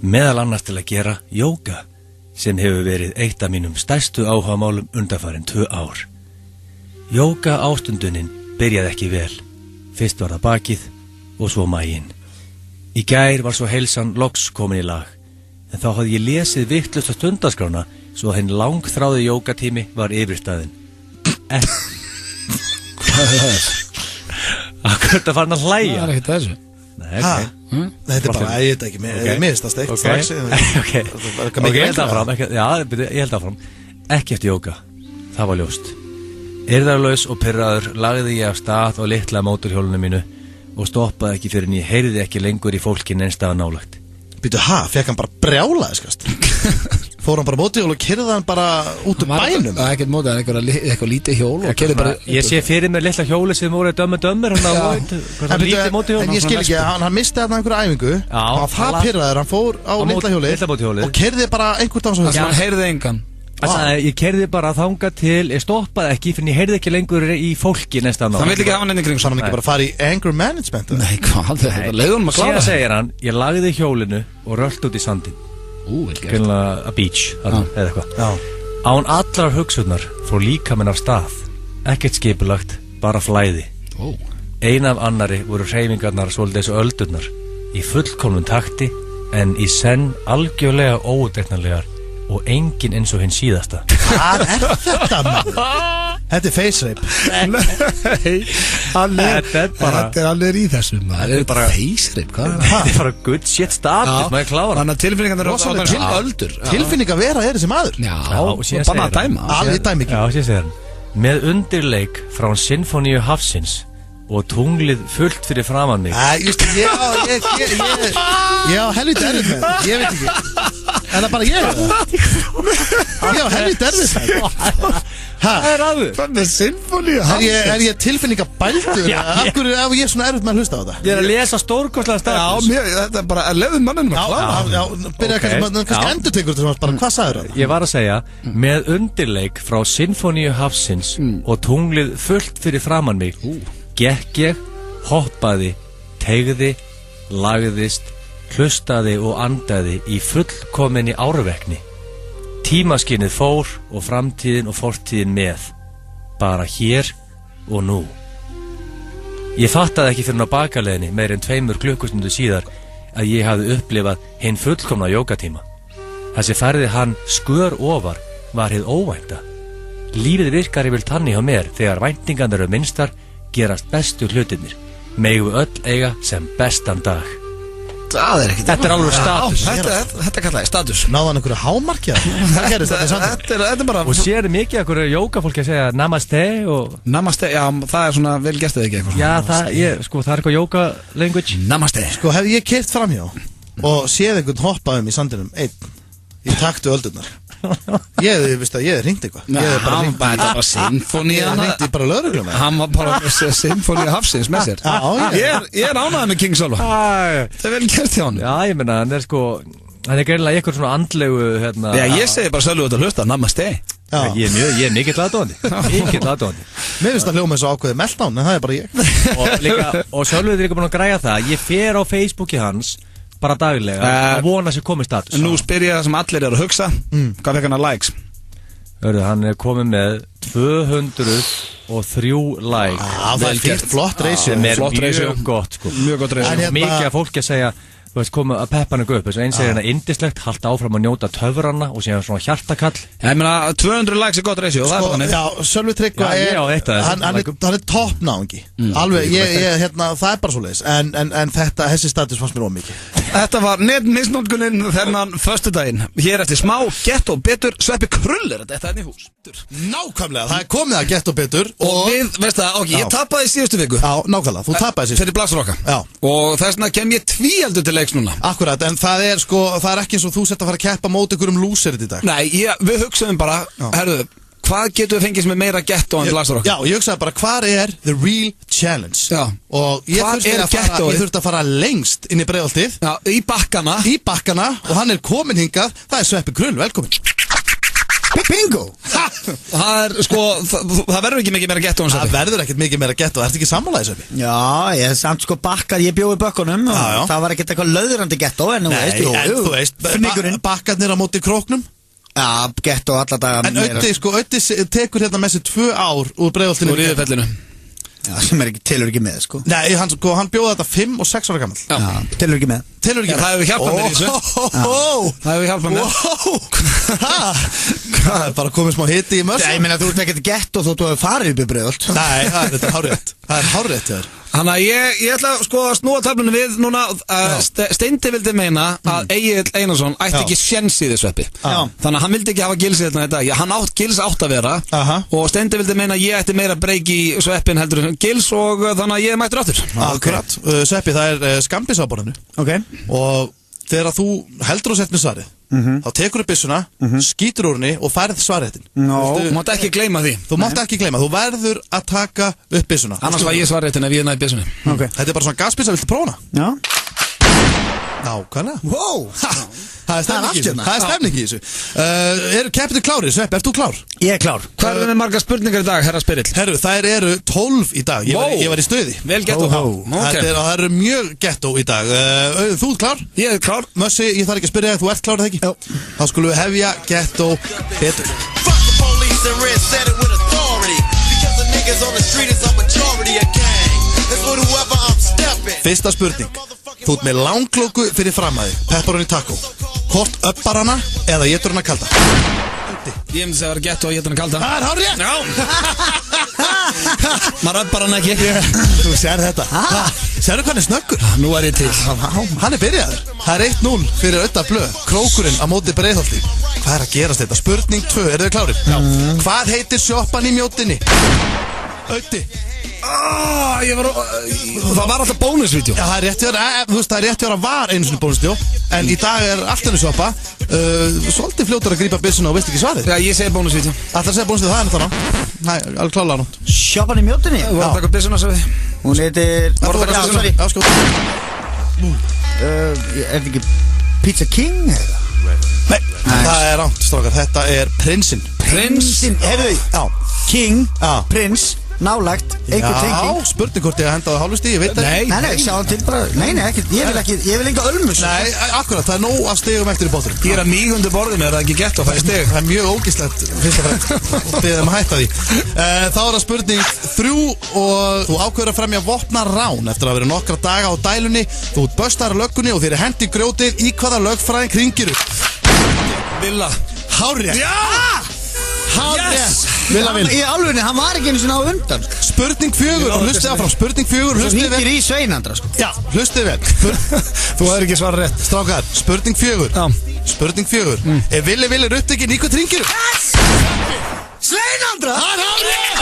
meðal annars til að gera jóga, sem hefur verið eitt af mínum stærstu áhugamálum undanfarin 2 ár. Jóga ástundunin byrjaði ekki vel. Fyrst var það bakið og svo maginn. Í gær var svo heilsan loks komin í lag, en þá hafði ég lesið vitlaust á stundaskrána svo að hinn langþráði jógatími var yfirstaðinn. Akkur þetta farin að hlæja? Það er ekkert þessu. Nei, ok. Þetta bara, ég veit ekki, mér finnst það steikt strax. Ok, ég held áfram. Já, ég held áfram. Ekki eftir jóga, það var ljóst. Eirðarlaus og pirraður lagði ég af stað á litla mótorhjólinu mínu og stoppaði ekki fyrir en ég heyrði ekki lengur í fólkin einstað nálægt. Býtu, fekk hann bara brjálaðiskast? Fór hann bara mótorhjól og keyrði hann bara út úr bænum? Það er ekkert mótið, eitthvað lítið hjól og keyrði bara... Ég sé fyrir mér litla hjóli sem voru dömmur En ég skil ekki, hann misti þarna einhverju æfingu og það pirraður, hann fór á litla hjóli og keyrði bara einhvern dag sem hann heyrði engan. Ég keyrði bara þangað til, ég stoppaði ekki fyrir ég heyrði ekki lengur í fólki næsta nátt. Það vil ekki hafa hann inn í kring. Svo hann ekki bara fara í anger management? Nei, hvað, þetta leiðum að klára. Síðan segir hann, ég lagði hjólinu og röllt út í sandin. Greinlega a beach, eða eitthvað. Án allar hugsunar fór líka minn af stað. Ekkert skipulagt, bara flæði. Ein af annari voru hreyfingarnar svolítið þessu öldurnar, í fullkomnum takti, en í senn algjörlega óútreiknanlegar og enginn eins og hinn síðasta. Hvað er þetta, maður? Þetta er face rape. Nei, hann er í þessu, maður. Þetta er bara face rape, hvað er það? Þetta er bara good shit status, maður klára. Þannig að tilfinningarnir eru til öldur. Tilfinningar vera þessi maður. Já, og bara að dæma. Alveg dæmi ekki. Já, síðan segir hann. Með undirleik frá Sinfoníu hafsins og tunglið fullt fyrir framan mig. Just, ég á helviti erfitt með þetta, ég veit ekki. En það bara ég á helviti erfitt með þetta. Það er aður. Hvað er Sinfoníu? Er ég tilfinningabældur? Af hverju er ég svona erfitt með að hlusta á þetta? Ég er að lesa stórkostlega status. Já, þetta er bara að leiðum mannum að klára. Já, byrja kannski endur tegur þetta bara, hvað sagður það? Ég var að segja, með undirleik frá Sinfoníu hafsins og tunglið fullt fyrir framan mig gekk ég, hoppaði, teygði, lagðist, hlustaði og andaði í fullkominni árvekni. Tímaskinnið fór og framtíðin og fortíðin með. Bara hér og nú. Ég fattaði ekki fyrir á bakaleiðinni meir en 2 klukkustundu síðar að ég hafði upplifað hinn fullkomna jógatíma. Þessi ferði hann skör ofar var hið óvænta. Lífið virkar yfir tanni hjá mér þegar væntingarnar eru minnstar gerast bestu hlutirnir. Megum við öll eiga sem bestan dag. Það er ekkert. Þetta er alveg status. Þetta kallaði status. Náðu hann einhverju hámarkja? Það gerist þetta í sandin. Þetta er bara... Og sér mikið einhverju jógafólki að segja namaste og... Namaste, já, það er svona vel gestið ekki eitthvað. Já, það er eitthvað jóga language. Namaste. Sko, hef ég keyrt framhjá og séð einhvern hoppa í sandinum einn í taktu öldurnar. Ég hef ringt eitthvað. Hann var Sinfoníu. Ég ringti bara lögregluna. Hann var bara Sinfoníu hafsins með sér. Ég er ánægður með King Solo. Það er vel gert hjá hann. Já, ég meina, hann er sko, hann er greinlega eitthvað svona andlegu Já, ég segi bara Sölvi út að hlusta, namaste. Ég er mikill aðdóðandi. Mér finnst það hljóma eins og ákveðið meltdown, en það er bara ég. Og Sölvi er líka búin að græja það. Ég fer á Facebooki hans bara daglega og vona sér komið status. Nú spyr ég það sem allir eru að hugsa. Hvað fekk hann að likes? Hann er komið með 203 likes. Það er fyrst flott ratio. Mjög gott sko. Mjög gott ratio. Mikið af fólki að segja þú veist, koma að peppa hann upp, þess að eins er hérna indislegt, halda áfram að njóta töfranna og síðan svona hjartakall. Ég meina, 200 likes er gott ratio, það er þannig. Já, Sölvi Tryggva hann er toppnáðingi. Alveg, hérna, það er bara svo leiðis, en þessi status fannst mér ómikið. Þetta var netmisnótkunin þennan föstudaginn. Hér eftir smá, Gett og Betur, Sveppi Krull er þetta hérna í hús. Nákvæmlega, það er komið að Gett og Betur. Og við, veist það, ok, ég tapaði í síðustu viku. Já, nákvæmlega, þú tapaði síðustu. Fyrir Blasrocka. Já. Og þess vegna kem ég tvíaldur til leiks núna. Akkurat, en það er sko, það er ekki eins og þú sett að fara að keppa mót ykkur lúserit í dag. Nei, við hugsaðum bara, herðu, hvað getum við fengið sem er meira Ghetto en Blasrocka? Já, ég hugsaði bara, hvað er the real challenge? Já. Og ég þurfti að fara lengst inn í Breiðholtið. Já, í bakkana. Í bakkana, og hann er komin hingað, það er Sveppi Krull, velkomin. Bingo. Það sko, það verður ekki mikið meira getto. Það verður ekkert mikið meira getto. Ertu ekki sammálaðið, Sveppi? Já, ég samt sko bakkar, ég bjó í bökkunum og það var ekkert eitthvað löðrandi getto. En þú veist, bakkarnir á móti króknum. Já, getto alla daga. En Öddi tekur hérna með sér 2 ár úr Breiðholtinu. Úr Iðufellinu. Já, sem telur ekki með, sko. Nei, hann bjóða þetta 5 og 6 ára gammal. Já, telur ekki með. Það hefur hjálpað mér í þessu. Það hefur hjálpað mér. Það er bara komið smá hiti í mörsa. Ég meina, þú ert ekkert getto þó þú hefur farið upp í Breiðholt. Nei, það er hárrétt. Það er hárrétt, þér. Þannig að ég ætla sko að snúa töflunum við núna. Steindi vildi meina að Egill Einarsson ætti ekki sjens í þessu Sveppi. Þannig að hann vildi ekki hafa Gils hérna í dag. Gils átt að vera. Og Steindi vildi meina að ég ætti meira breyk í Sveppin heldur en Gils og þannig að ég mættur aftur. Akkurat. Sveppi, það er skambis á borðinu. Og þegar þú heldur og sett með svarið, þá tekur þú byssuna, skýtur úr henni og færð svarréttin. Þú mátt ekki gleyma því. Þú mátt ekki gleyma, þú verður að taka upp byssuna. Annars var ég svarréttin ef ég næði byssunni. Þetta er bara svona gasbyssa, viltu prófa hana? Já. Nákvæmlega. Wow. Það er stefning í þessu. Eru keppnir klárir? Sveppi, ert þú klár? Ég er klár. Hvað eru með margar spurningar í dag, herra Spyrill? Herru, þær eru 12 í dag. Ég var í stuði. Vel getto. Það eru mjög getto í dag. Þú ert klár? Ég er klár. Mössi, ég þarf ekki að spyrja þig, þú ert klár eða ekki? Já. Þá skulum við hefja getto betur. Fyrsta spurning. Þú ert með langklóku fyrir framæði, pepperoni taco. Hvort uppar hana eða étur hana kalda? Ég myndi segja að vera getto og étur hana kalda. Það er hárrétt! Já! Maður uppar hana ekki. Þú sér þetta. Sérðu hvað hann er snöggur? Nú er ég til. Hann er byrjaður. Það er 1-0 fyrir Ödda Blöð. Krókurinn á móti Breiðholti. Hvað er að gerast þetta? Spurning 2, eru þið klárir? Já. Hvað heitir sjoppan í Mjótinni? Öddi. Það var alltaf bónusvídeó. Já, það er rétt að vera var einu svona bónusvídeó. En í dag er allt henni sjoppa. Svolítið fljótur að grípa byssuna og veist ekki svarið. Já, ég segi bónusvídeó. Alltaf segja bónusvídeó, það er náttúrulega. Nei, alveg klálega nátt. Sjoppan í Mjótinni? Þú voru að taka byssuna svo við. Hún heitir... Er þetta ekki Pizza King? Nei, það er rámt, strákar. Þetta er Prinsinn. Prinsinn? Herðu, King, Prins, nálægt, einhver tenging. Já, spurning hvort ég að henda á hálfusti, ég veit það. Nei, sjáum til bara. Nei, ekkert, ég vil enga ölmus. Nei, akkurat, það er nóg að stigum eftir í bótturinn. Ég er að mígundu borðið mér, það er ekki gett að fara í stig. Það er mjög ógíslegt, fyrst og fremst, og beðum að hætta því. Þá er það spurning 3 og þú ákveður að fremja vopna rán eftir að vera nokkra daga á dælunni. Þú böstar löggunni og þeir eru hendi grjótið. Í hvaða lögfræðing hringirðu? Villa. Hárrétt. Já! Yes! Villa. Í alvegni, hann var ekki einu sinna á undan. Spurning 4, hlustið áfram. Spurning 4, hlustið vel. Þú hringir í Sveinandra, sko. Já, hlustið vel. Þú hefur ekki svarað rétt. Strákar, spurning 4. Spurning 4. Ef Villi upptekinn, í hvað hringirðu? Yes! Sveinandra! Það er hárrétt!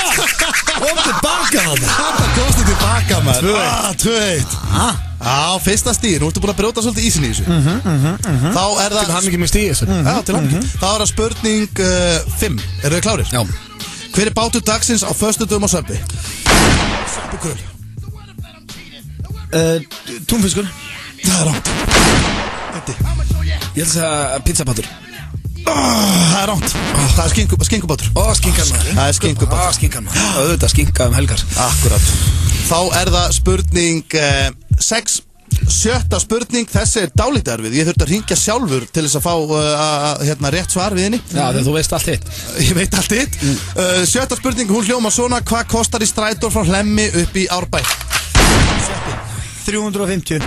Kom tilbaka þarna. Þetta komstu tilbaka, maður. 2-1. Já, fyrsta stíð, nú ertu búin að brjóta svolítið ísinn í þessu. Þá er það... Til hann ekki með stíð þessu. Já, til hann ekki. Þá er það spurning 5. Eru þið klárir? Já. Hver er bátur dagsins á föstudögum á Söbbi? Söbbugröl. Túnfiskur. Það er rátt. Ég held að segja pizzabátur. Það er rátt. Það er skinkubátur. Skinkan maður. Það er skinkubátur. Skinkan maður. Auðvitað skinka helgar. Akkurat. Þá er það spurning 6. 7. spurning, þessi er dálítið erfið. Ég þurfti að hringja sjálfur til þess að fá rétt svar við henni. Já, þegar þú veist allt hitt. Ég veit allt hitt. 7. spurning, hún hljómar svona. Hvað kostar í strætór frá Hlemmi upp í Árbæ? 350.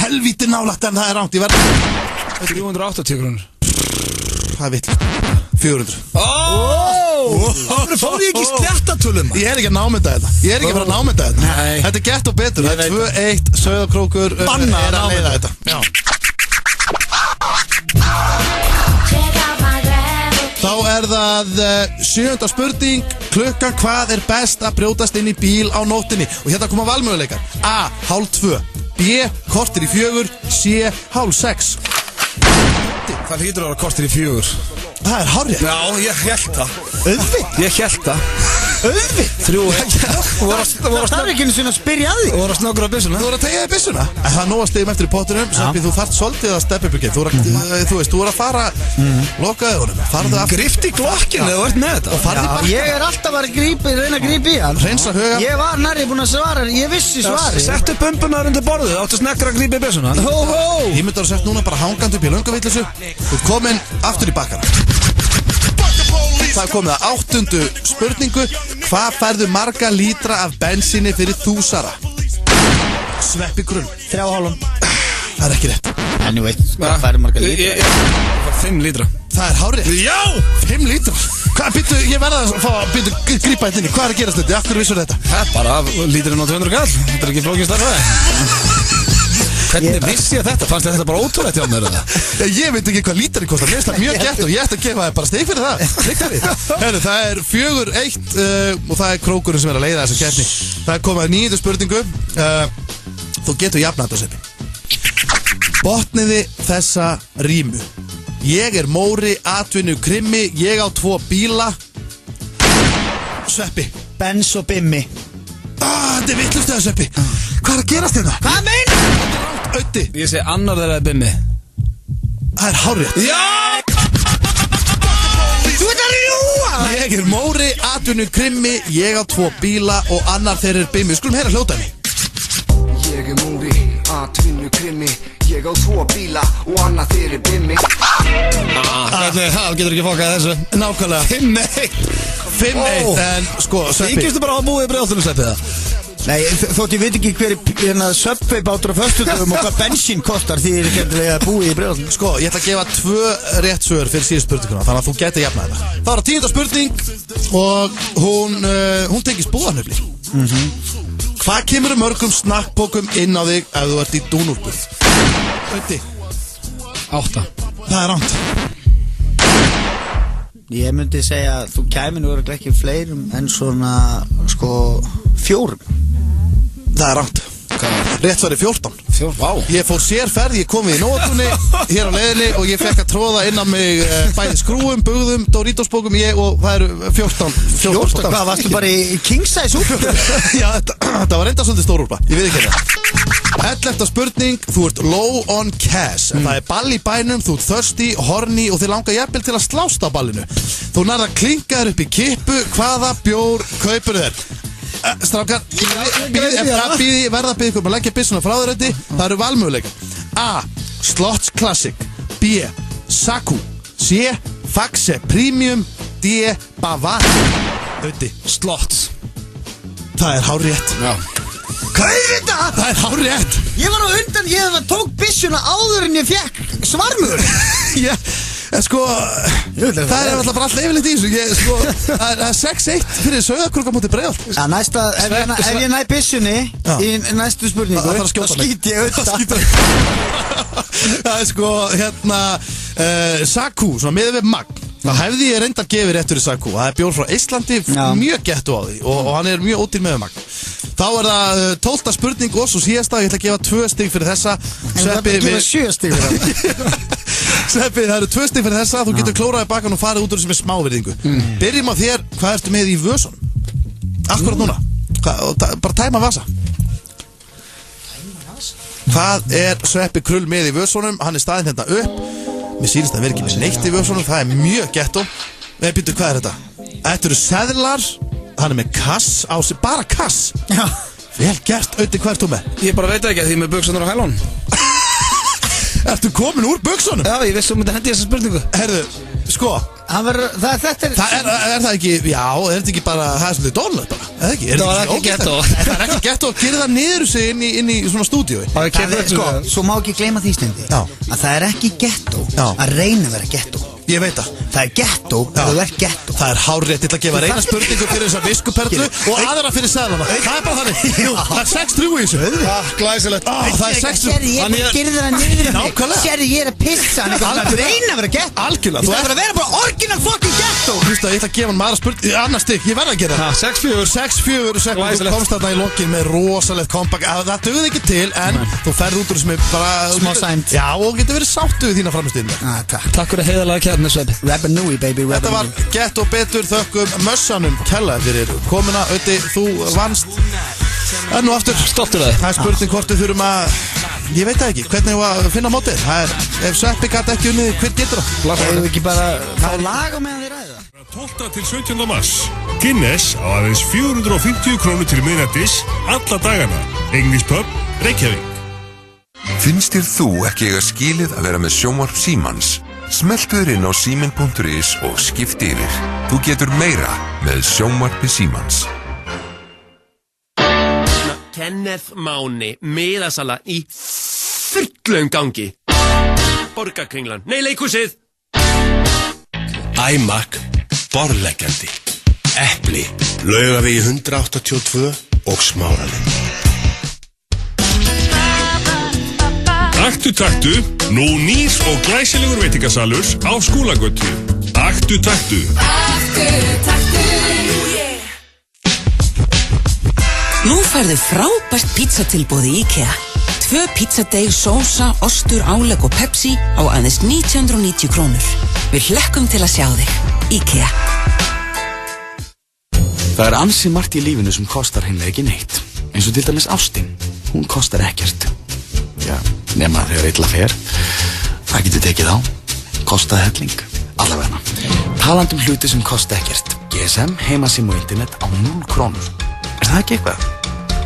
Helvíti nálægt, en það er rámt. 380 krónur. Það er vittlust. 400. Það fór ég ekki sléttatölum. Ég er ekki að námynda þetta. Ég er ekki að fara að námynda þetta. Nei. Þetta er gett og betur. Það er 2-1, Sauðárkrókur Banna er að leiða þetta. Já. Þá er það 7. spurning. Klukkan hvað er best að brjótast inn í bíl á nóttinni? Og hérna koma valmöguleikar. A. 3:30. B. kortir í 4. C. 5:30. Það hlýtur að vera kortir í 4. Það er hárrétt. Já, ég held það. Auðvitað. Ég held það. Það er ekki einu sinni að spyrja að því. Þú voru að snöggra á byssuna. Þú voru að tegja þig byssuna. En það er nóg að stegum eftir í pottunum. Sveppi, þú þarft svolítið að steppa upp ekki. Þú veist, þú voru að fara lokaði honum. Farðu aftur. Grift í glokkinu þegar þú ert með þetta. Og farðu bara. Ég er alltaf að reyna að grípa í hann. Hreinsa hugan. Ég var nærri búin að svara. Ég vissi svari. Settu bumbunar undir borðið. Áttu sneggra að grípa í byssuna. Ég myndi að sett núna bara hangandi upp í löngavillisu. Þú ert komin aftur í bakkara. Það er komið að 8. spurningu. Hvað færðu marga lítra af bensíni fyrir 1000? Sveppi Krull. 3,5. Það er ekki rétt. En ég veit, hvað færðu marga lítra? Ég fær 5 lítra. Það er hárið. Já! 5 lítra. Hvað, býttu, ég verða að fá að grípa þetta inn í. Hvað er að gerast þetta? Akkur vissur þetta? Það er bara lítrinn á 200 kall. Þetta er ekki flókið starfæði. Hvernig vissi ég þetta? Fannst þetta bara ótrúlegt hjá mér eða? Ég veit ekki hvað lítari kostar. Mér finnst það mjög gett og ég ætti að gefa það bara stig fyrir það. Herru, það er 4-1 og það er krókurinn sem er að leiða þessa keppni. Það er komið að 9. spurningu. Þú getur jafnað þetta, Sveppi. Botniði þessa rímu. Ég er Móri, atvinnu krimmi, ég á 2 bíla. Sveppi. Benz og Bimmi. Þetta er vittlust eða, Sveppi. Hvað er að gerast þetta? Hvað meinar? Ötti. Ég segi annar þeirra er Bimmi. Það er hárrétt. Já! Þú ert að rjúa! Ég er Móri, atvinnu krimmi, ég á 2 bíla og annar þeirra er Bimmi. Skulum heyra hljótaði. Ég er Móri, atvinnu krimmi, ég á 2 bíla og annar þeirra er Bimmi. Það getur ekki fokkað þessu. Nákvæmlega. 5-1 en sko, Sveppi. Ég gistu bara á að búið í brjóðtunum, Sveppi, það. Nei, þótt ég veit ekki hver Subway bátur á föstudöfum og hvað bensín kostar því ég er að búið í brjóðtunum. Sko, ég ætla að gefa 2 rétt svör fyrir síðan spurninguna, þannig að þú geti jafnað þetta. Það var 10. spurning og hún tekist búðanöfli. Hvað kemur mörgum snakkbókum inn á þig ef þú ert í dúnúlpuð? Ötti. 8. Það er ránt. Ég myndi segja að þú kæmi nú ekki fleirum en svona, sko, 4. Það er ránt. Rétt svarið 14. Vá. Ég fór sérferð, ég kom við í nótunni hér á leiðinni og ég fekk að tróða inn á mig bæði skrúum, bugðum, Doritos-bókum og það eru 14. 14? Hvað, varstu bara í king size úrpa? Já, þetta var reynda svolítið stór úrpa, ég veit ekki þetta. 11. spurning, þú ert low on cash. Það er ball í bænum, þú ert thirsty, horny og þið langar jafnvel til að slást á ballinu. Þú nærð að klinka þér upp í kippu, hvaða bjór kaupur þér? Strákar, verða að byggja ykkur að leggja byssuna frá þér þetta. Það eru valmöguleikar. A. Slots Classic. B. Saku. C. Faxe Premium. D. Bavaria. Ötti. Slots. Það er hárrétt. Já. Hvað er þetta? Það er hárrétt. Ég var á undan, ég tók byssuna áður en ég fekk svarmur. Já. En sko, það er alltaf bara alltaf yfirleitt í þessu. Það er 6-1 fyrir Sauðárkrók á móti Breiðholt. Já, næsta, ef ég næ byssunni í næstu spurningu, þá skýt ég auðvitað. Það er sko, Saku, svona miðað við magn. Það hefði ég reynda að gefa rétt fyrir Saku. Það er bjór frá Íslandi, mjög gettu á því og hann er mjög ódýr með magn. Þá er það 12. spurning og svo síðasta. Ég ætla að gefa 2 stig fyrir þessa. Sveppi, við gefa 7 stig fyrir það. Sveppi, það eru 2 stig fyrir þessa. Þú getur klóraði bakan og farið út úr sem er smávirðingu. Byrjum á þér, hvað ertu með í vösunum? Akkurat núna. Bara tæma vasa. Hvað er Sveppi Krull með í vösunum? Hann er staðinn hérna upp. Mér sýnist að vera ekki með neitt í vösunum. Það er mjög getto. Býttu, hvað er þetta? Þetta eru seðlar. Hann er með kass á sig, bara kass. Já. Vel gert, Ötti, hvað ert þú með? Ég bara veit ekki að því með buksunar á hælón. Ertu komin úr buksunum? Já, ég veist þú myndi hendi þessa spurningu. Herðu, sko. Þetta er það ekki, já, er þetta ekki bara, það er svolítið dónlegt bara, eða ekki? Það var ekki getto. Það er ekki getto að gera það niður sig inn í svona stúdíói. Sko, svo má ekki gleyma því Steindi, að það er ekki getto að reyna að vera getto. Ég veit það. Það er getto að þú ert getto. Það er hárrétt, ég ætla að gefa reyna spurningu fyrir þessa viskuperlu og aðra fyrir seðlana. Það er bara þannig. Það er 6-3 í þessu. Glæsilegt. Það er 6-3. Ég gerði það niður. Sérðu, ég er að pissa. Það er reyna að vera getto. Algjörlega. Það er að vera bara orginal fucking getto. Hlusta, ég ætla að gefa hann maður spurning. Annars stig, ég verða að gera það. 6-4. Þú komst þarna í lokin með rosalegt comeback. Það dugði ekki til, en þú ferð út úr sem er bara smá sæmt. Já, og getur verið sáttu við þína framstíðina. Takk fyrir heiðarlega með sveip Rapanui baby, Þetta var gett og betur, þökkum mössanum kella fyrir komuna. Öddi, þú vannst enn og aftur. Stoltur það. Það er spurning hvort við þurfum að, ég veit það ekki, hvernig við að finna mótið. Það er, ef Sveppi gæti ekki unnið, hver getur það? Erum við ekki bara fá lag á meðan þið ræða? 12. til 17. mars. Guinness á aðeins 450 krónur til miðnættis alla dagana. English Pub, Reykjavík. Finnst þér þú ekki eiga skilið að vera með sjónvarp Símans? Smelltu þér inn á símin.is og skipti yfir. Þú getur meira með sjónvarpi Símans. Kenneth Máni, miðasala í fullum gangi. Borgarkringlan, nei leikhúsið. iMac, borðleggjandi. Epli, Laugavegi 182 og Smáralind. Aktu taktu, nú nýr og glæsilegur veitingasalur á Skúlagötu. Aktu taktu. Nú færðu frábært pizzatilboð í IKEA. 2 pizzadeig, sósa, ostur, álegg og Pepsi á aðeins 990 krónur. Við hlekkum til að sjá þig. IKEA. Það er ansi margt í lífinu sem kostar hreinlega ekki neitt. Eins og til dæmis ástin. Hún kostar ekkert. Já, nema þegar illa fer. Það getur tekið á. Kostað helling. Allavegna. Talandi hluti sem kosta ekkert. GSM, heimasím og internet á 0 krónur. Er það ekki eitthvað?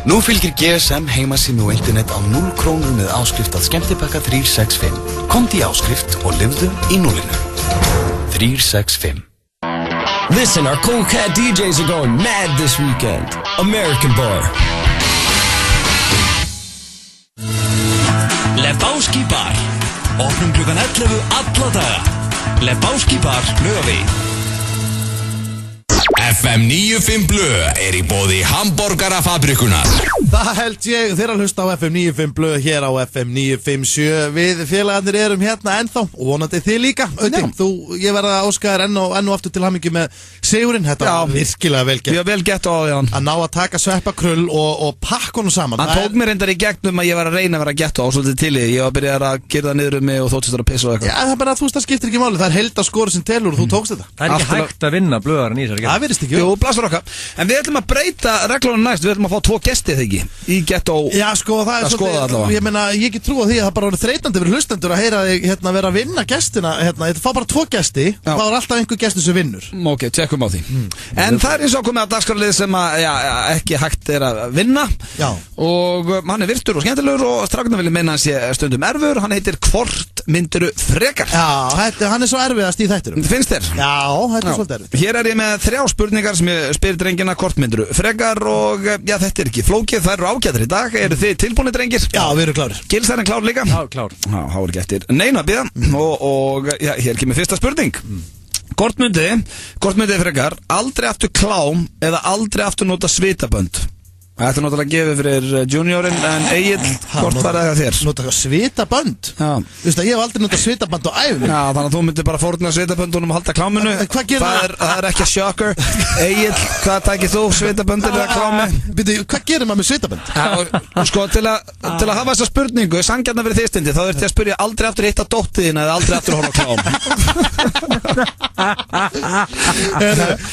Nú fylgir GSM, heimasími og internet á 0 krónur með áskrift að skemmtipakka 365. Komdu í áskrift og lifðu í núlinu. 365. Listen, our cool cat DJs are going mad this weekend. American Bar. Lebowski Bar. Opnum klukkan 11 alla daga. Lebowski Bar, Laugavegi. FM 95 Blö er í boði Hamborgarafabrikunar. Það held ég, þeirra hlusta á FM 95 Blö hér á FM 957. Við félagarnir erum hérna ennþá og vonandi þið líka. Öddi, ég verða að óska þér enn og aftur til hamingju með sigurinn. Þetta var virkilega vel gett. Já, vel gett á því hann. Að ná að taka sveppakrull og pakka honum saman. Hann tók mér reyndar í gegnum að ég var að reyna að vera gett á svolítið til í. Ég var að byrja að gera niður um mig og þóttist að pissa og eitthvað. Já, það er bara að þú veist, það skiptir ekki máli. Það er heildarskori sem telur og þú tókst þetta. Það er ekki hægt að vinna blöðarinn í þessari það virðist ekki. Jú, blasur okkar. En við ætlum að breyta reglunum næst. Við ætlum að fá 2 gesti þegar ekki í Ghetto. Já, sko, það er svolítið, ég meina, ég ekki trúa því að það bara er þreytandi fyrir hlustendur að heyra þig vera að vinna gestina, ég fá bara 2 gesti, þá er alltaf einhver gestur sem vinnur. Ok, tjekkum á því. En það er eins og komið að dagskrárlið sem að, ekki hægt er að vinna. Já. Og hann er virtur og skemmtilegur og stráknar vilja meina hans stundum erfur. Hann heitir Hvort myndirðu frekar? Já, hann er svo erfiðast í þættinum. Finnst þér? Já, þetta er svolítið erfið. Hér er ég með 3 spurningar sem ég spyr drengina hvort myndirðu frekar og já, þetta er ekki flókið, það eru ágættir í dag. Eru þið tilbúinir drengir? Já, við erum klárir. Gils er hann klár líka? Já, klár. Já, há er ekki eftir neina að bíða og já, hér kemur fyrsta spurning. Hvort myndið frekar aldrei aftur klám eða aldrei aftur nota svitabönd? Þetta er náttúrulega að gefa fyrir juniorinn en Egill, hvort var það þér? Nota svitabönd? Já. Þú veist að ég hef aldrei notað svitabönd á æfni. Já, þannig að þú myndir bara fórna svitaböndunum og halda kláminu. Hvað gerir það? Það er ekki að shocker. Egill, hvað tækir þú? Svitaböndir eða klámi? Býtu, hvað gerir maður með svitabönd? Já, sko, til að hafa þessa spurningu, sanngjarna fyrir þið stindi, þá þurfti að spyrja aldrei aftur hitta dóttiðina eða aldrei aftur horfa á klám.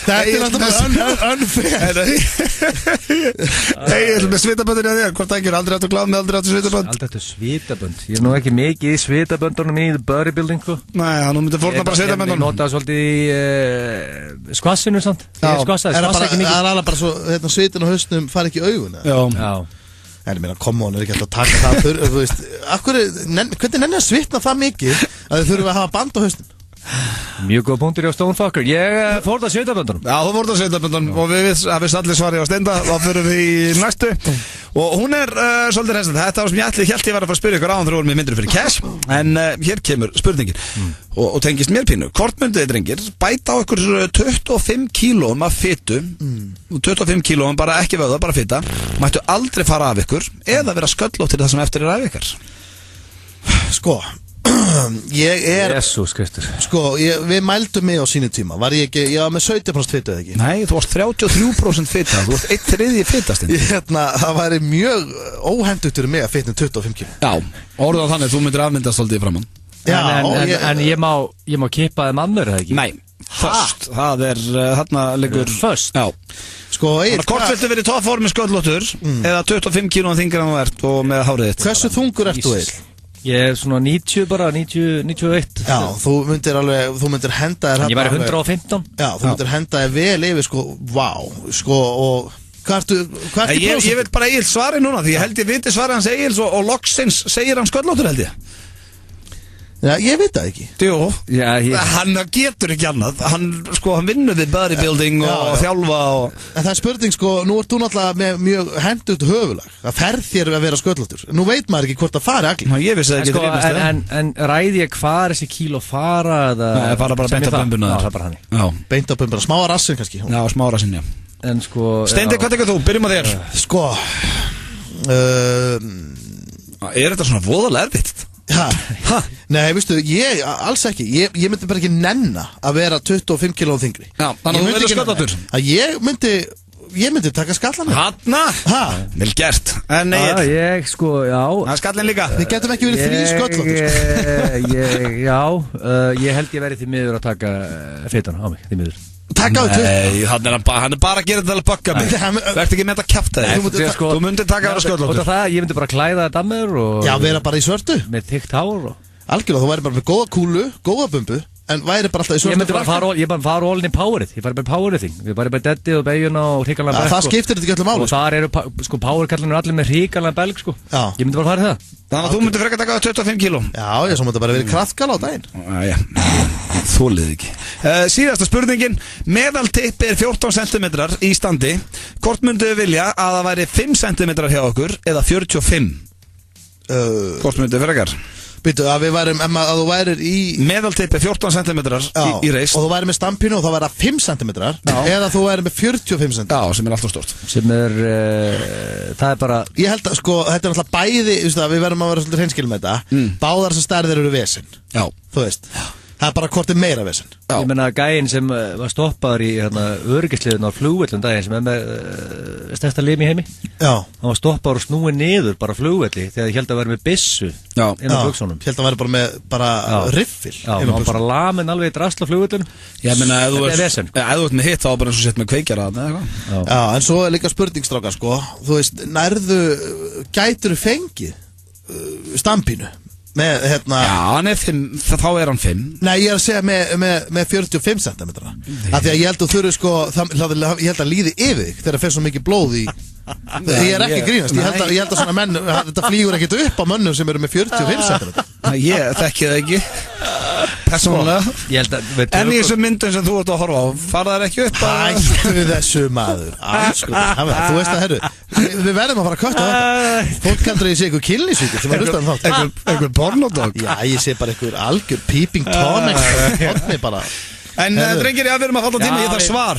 Þetta er náttúrulega unfair. Egil með svitaböndin í þér, hvort tækir aldrei aftur klám með aldrei aftur svitabönd? Aldrei aftur svitabönd, ég er nú ekki mikið í svitaböndunum í bodybuilding. Nei, nú myndir fórna bara svitaböndunum. Ég notaði svolítið í skvassinu samt. Ég skvassaði ekki mikið. Það er alveg bara svo, svitin og hausnum fari ekki í augun. Já. En ég meina, come on, er ekki alltaf að taka það fyrir, þú veist, hvernig nenni að svitna það mikið að þið þurfum að hafa band á hausnum? Mjög góð punktur hjá Stonefucker. Ég fórða svitaböndunum. Já, þú fórða svitaböndunum og við hafum allir svarið á Steinda. Þá fyrir við í næstu. Og hún er svolítið reysandi. Þetta var sem ég hélt ég var að fara að spyrja ykkur á þegar við vorum með myndir fyrir cash. En hér kemur spurningin og tengist mér pínu. Hvort myndið þið drengir bæta á ykkur 25 kílóum af fitu 25 kílóum, bara ekki vöða, bara fita mættu aldrei fara af ykkur eða vera sköllóttir það sem eftir er af ykkur? Sko ég er Jesus Kristur. Sko, við mældum mig á sínu tíma. Var ég ekki, ég var með 17% fitu eða ekki? Nei, þú varst 33% fita. Þú varst 1/3 fitastinn. Það væri mjög óhendugt fyrir mig að fitna 25 kíló. Já, orðað þannig, þú myndir afmyndast svolítið framann. En ég má kippa þeim annur, eða ekki? Nei, först, það þarna liggur först. Já. Sko, hvort viltu verið í toppformi sköllóttur eða 25 kílóum þingra en þú ert og með hárið þitt? Hversu þungur ert þú, Egill? Ég svona 90 bara, 91. Já, þú myndir henda þér. Ég væri 115. Já, þú myndir henda þér vel yfir, sko, vá, sko, og hvað ertu Ég veit bara Egil svari núna, því ég held ég viti svari hans Egils og loksins segir hann sköllóttur, held ég. Já, ég veit það ekki. Jú, hann getur ekki annað. Hann vinnur við bodybuilding og þjálfa og... En það er spurning, sko, nú ert þú náttúrulega með mjög hendut höfulag. Það fer þér að vera sköllóttur. Nú veit maður ekki hvort það fari allir. Ég vissi það ekki. En ræði ég hvað þessi kíló fara? Nei, fara bara beint á bumbuna. Já, það er bara hann. Beint á bumbuna, smá rassin kannski. Já, smá rassin, já. En sko... Steindi, hvað tekur þú? Byrjum á þér. Sko... þetta svona voðalega erfitt? Nei, veistu, alls ekki. Ég myndi bara ekki nenna að vera 25 kílóum þingri. Já, þannig að þú vilja sköllóttur? Ég myndi taka skallan. Hanna? Vel gert. En Egill? Ég, sko, já. Það er skallin líka. Við getum ekki verið þrír sköllóttur. Ég held ég verið því miður að taka fitana á mig, því miður. Taka á því? Nei, hann bara að gera þetta að baka mig. Verður ekki með þetta að kjafta þig. Þú myndir taka á sköllóttur. Ég myndi bara klæða þetta að mér og... Já, vera bara í svörtu. Með þykkt hár og... Algjörlega, þú væri bara með góða kúlu, góða bumbu, en væri bara alltaf í svörtu. Ég myndi bara fara all in powerið. Ég fari bara powerið þing. Ég fari bara deadið og beiguna og hrikalega belg. Það skiptir þetta ekki öllu máli. Og þar eru, sko, powerkallanur allir með hrikalega belg, sko. Ég myndi bara fara í það. Þannig að þú myndir frekar taka 25 kíló. Já, svo myndi bara verið kraftgal á daginn. Þolið ekki. Síðasta spurningin. Meðaltipp 14 cm í standi. Hvort myndu vilja að það væri 5 cm hjá okkur eða 45? Hvort myndu frekar? Býtu, að við værum, að þú værir í... Meðaltippi 14 cm í reist. Og þú væri með stampinu og þá væri það 5 cm. Eða þú væri með 45 cm. Já, sem alltaf stort. Sem það bara... Ég held að, sko, þetta náttúrulega bæði, við verðum að vera svolítið hreinskilin með þetta. Báðar sem stærðir eru vesen. Já. Þú veist. Það bara hvort meira vesen. Ég menna gæinn sem var stoppaður í öryggisliðun á flugvöllum daginn sem með stærsta lim í heimi. Já. Hann var stoppaður og snúið niður bara flugvelli þegar ég held að vera með byssu inn á buxunum. Held að vera bara með riffil. Já, hann var bara lamin alveg í drasla flugvöllum. Ég menna, ef þú ert með hitt þá bara eins og sett með kveikjara eða eitthvað. Já, en svo er líka spurningstrákar, sko. Þú veist, gætur fengið stampínu? Með, Já, þá er hann 5. Nei, ég er að segja með 45 cm. Af því að ég held að þurru, sko, ég held að líði yfir þig þegar það fer svo mikið blóð í... Ég er ekki grínast, ég held að svona menn, þetta flýgur ekkert upp á mönnum sem eru með 45 cm. Ég þekki það ekki persónulega. En í þessum myndum sem þú ert að horfa á, fara það ekki upp að... Hættu við þessu maður. Þú veist að, herru, við verðum að fara að kötta þetta. Fólk heldur að ég sé einhver kynlísvíkur sem að hlusta um þátt. Einhver pornodog. Já, ég sé bara einhver algjör peeping tonic. En drengir, við erum að falla tíma, ég þarf svar.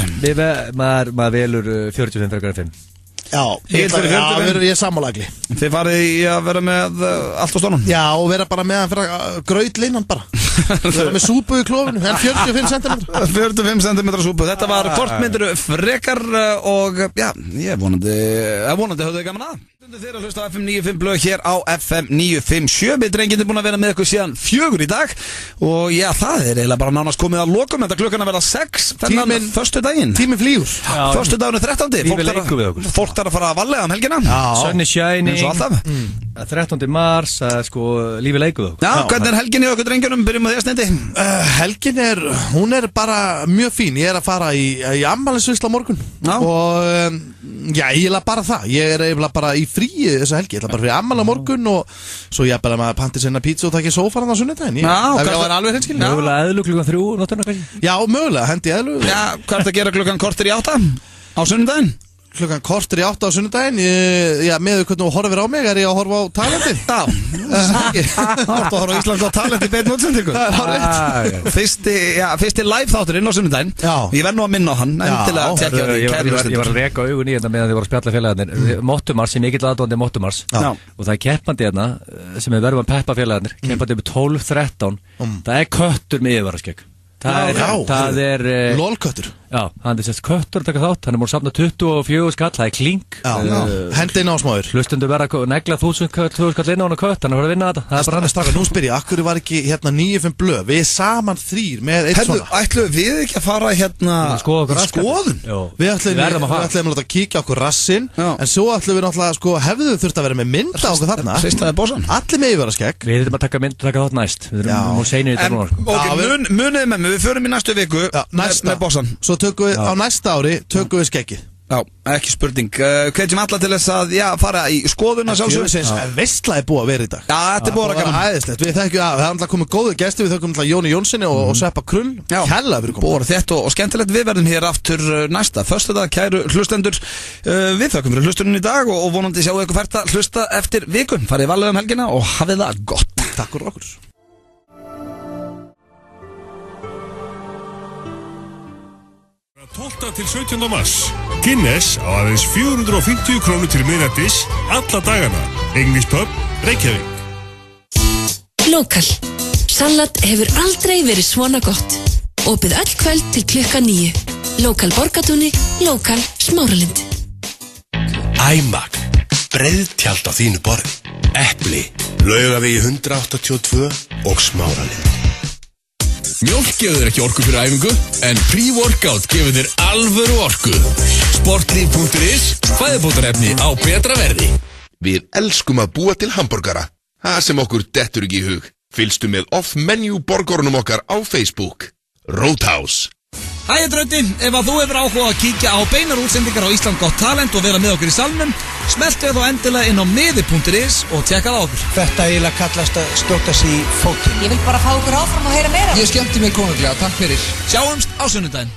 Maður velur 45 frekar en 5. Já, ég er sammálagli. Þið farið í að vera með allt á stónum? Já, og vera bara með að fyrir grautlínan bara. Vera með súpu í klófinu, en 45 cm. 45 cm súpu. Þetta var kortmyndir frekar og já, ég vonandi höfðu þið gaman að. Þeir að hlusta á FM 95 blöð hér á FM 957. Við drengir búin að vera með ykkur síðan 4 í dag. Og já, það er eiginlega bara nánast komið að lokum. Þetta klukkan að vera 6 þennan föstudaginn. Tíminn flýgur. Föstudaginn 13. Fólk þarf að fara að vallega um helgina. Sun is shining. Eins og alltaf. 13. mars, sko, lífið leikuðu. Já, hvernig er helgin í okkur drengjunum? Byrjum að því að Steindi. Helgin hún er bara mjög fín. Ég er að fara í afmælisveislu á morgun. Og já, ég er bara það. Ég er eiginlega bara í fríi þessa helgi. Ég ætla bara fyrir afmæli á morgun og svo ég bara maður panti sinna pizza og takk í sófaran á sunnudaginn. Það var alveg hreinskilin. Mögulega eðlu klukkan 3 nótturna kannski? Já, mögulega, hendi eðlu. Já, hvað er þetta að gera klukkan kortir í 8 á sunnudaginn? Klukkan kortir í 8 á sunnudaginn. Já, með hvernig þú horfir á mig er ég að horfa á talentið. Já, þú ert að horfa á Ísland á talentið beinn útsendingu. Það er rétt. Fyrsti live þátturinn á sunnudaginn. Ég verð nú að minna á hann. Ég var að reka augun í þetta meðan þið voru að spjalla félagarnir. Mottumars, sem ég get aðdóndi Mottumars. Og það er keppandi hérna sem við verðum að peppa félagarnir. Keppandi með 12-13. Það er köttur með yfirvaraskegg. Það er LOL-köttur. Já, hann er sérst köttur að taka þátt, hann er múin að safna 24 skall, það er klink. Hendi inn á smáður. Hlustundur verða að negla 1000 skall inn á hann og kött, hann er að vinna þetta. Það er bara hann strax. Nú spyr ég, akkur var ekki hérna 95 blöð, við saman 3 með eitt svona. Ætlum við ekki að fara hérna skoðun? Við ætlum að láta kíkja okkur rassinn, en svo ætlum við náttúrulega, sko, hefðu þurft að vera með mynd á okkur þarna. Hristaði bossan. Allir megi vera skegg. Við þurfum að taka mynd og taka þátt næst. Við erum seinir í þetta núna. Ok, munið með mig, við förum í næstu viku með bossan. Svo tökum við á næsta ári, tökum við skeggið. Já, ekki spurning. Hvetjum alla til þess að, fara í skoðuna sjálfsög. Veistla er búið að vera í dag. Já, þetta er búið að vera gaman. Æðislegt, við þekkjum að það er alltaf komið góðu gesti, við þökkum alltaf Jóni Jónssoni og Sveppa Krull. Kærlega fyrir komið. Búið þetta og skemmtilegt, við verðum hér aftur næsta föstudag, kæru hlustendur. Við þökkum fyrir hlustunum í dag og vonandi sjáum ykkur fært að hlusta eftir vikun. Farið varlega helgina og hafið það gott. Takk fyrir okkur. Til 17. mars. Guinness á aðeins 450 krónur til miðnættis alla dagana. English Pub, Reykjavík. Lokal. Salat hefur aldrei verið svona gott. Opið öll kvöld til klukkan 9. Lokal Borgatúni, Lokal Smáralind. Æmak. Breiðtjald á þínu borði. Epli. Laugavegi 182 og Smáralind. Mjólk gefur þér ekki orku fyrir æfingu, en pre-workout gefur þér alvöru orku. Sportlíf.is, fæðubótarefni á betra verði. Við elskum að búa til hamborgara. Það sem okkur dettur ekki í hug. Fylgstu með off-menu borgorunum okkar á Facebook. Roadhouse. Hæ, Dröndi, ef að þú hefur áhuga að kíkja á beinar útsendingar á Ísland Gott Talent og vera með okkur í salnum, smeltu þá endilega inn á miði.is og tjekka það okkur. Þetta eiginlega kallast að skjóta sig í fótinn. Ég vil bara fá okkur áfram og heyra meira. Ég skemmti mig konunglega, takk fyrir. Sjáumst á sunnudaginn.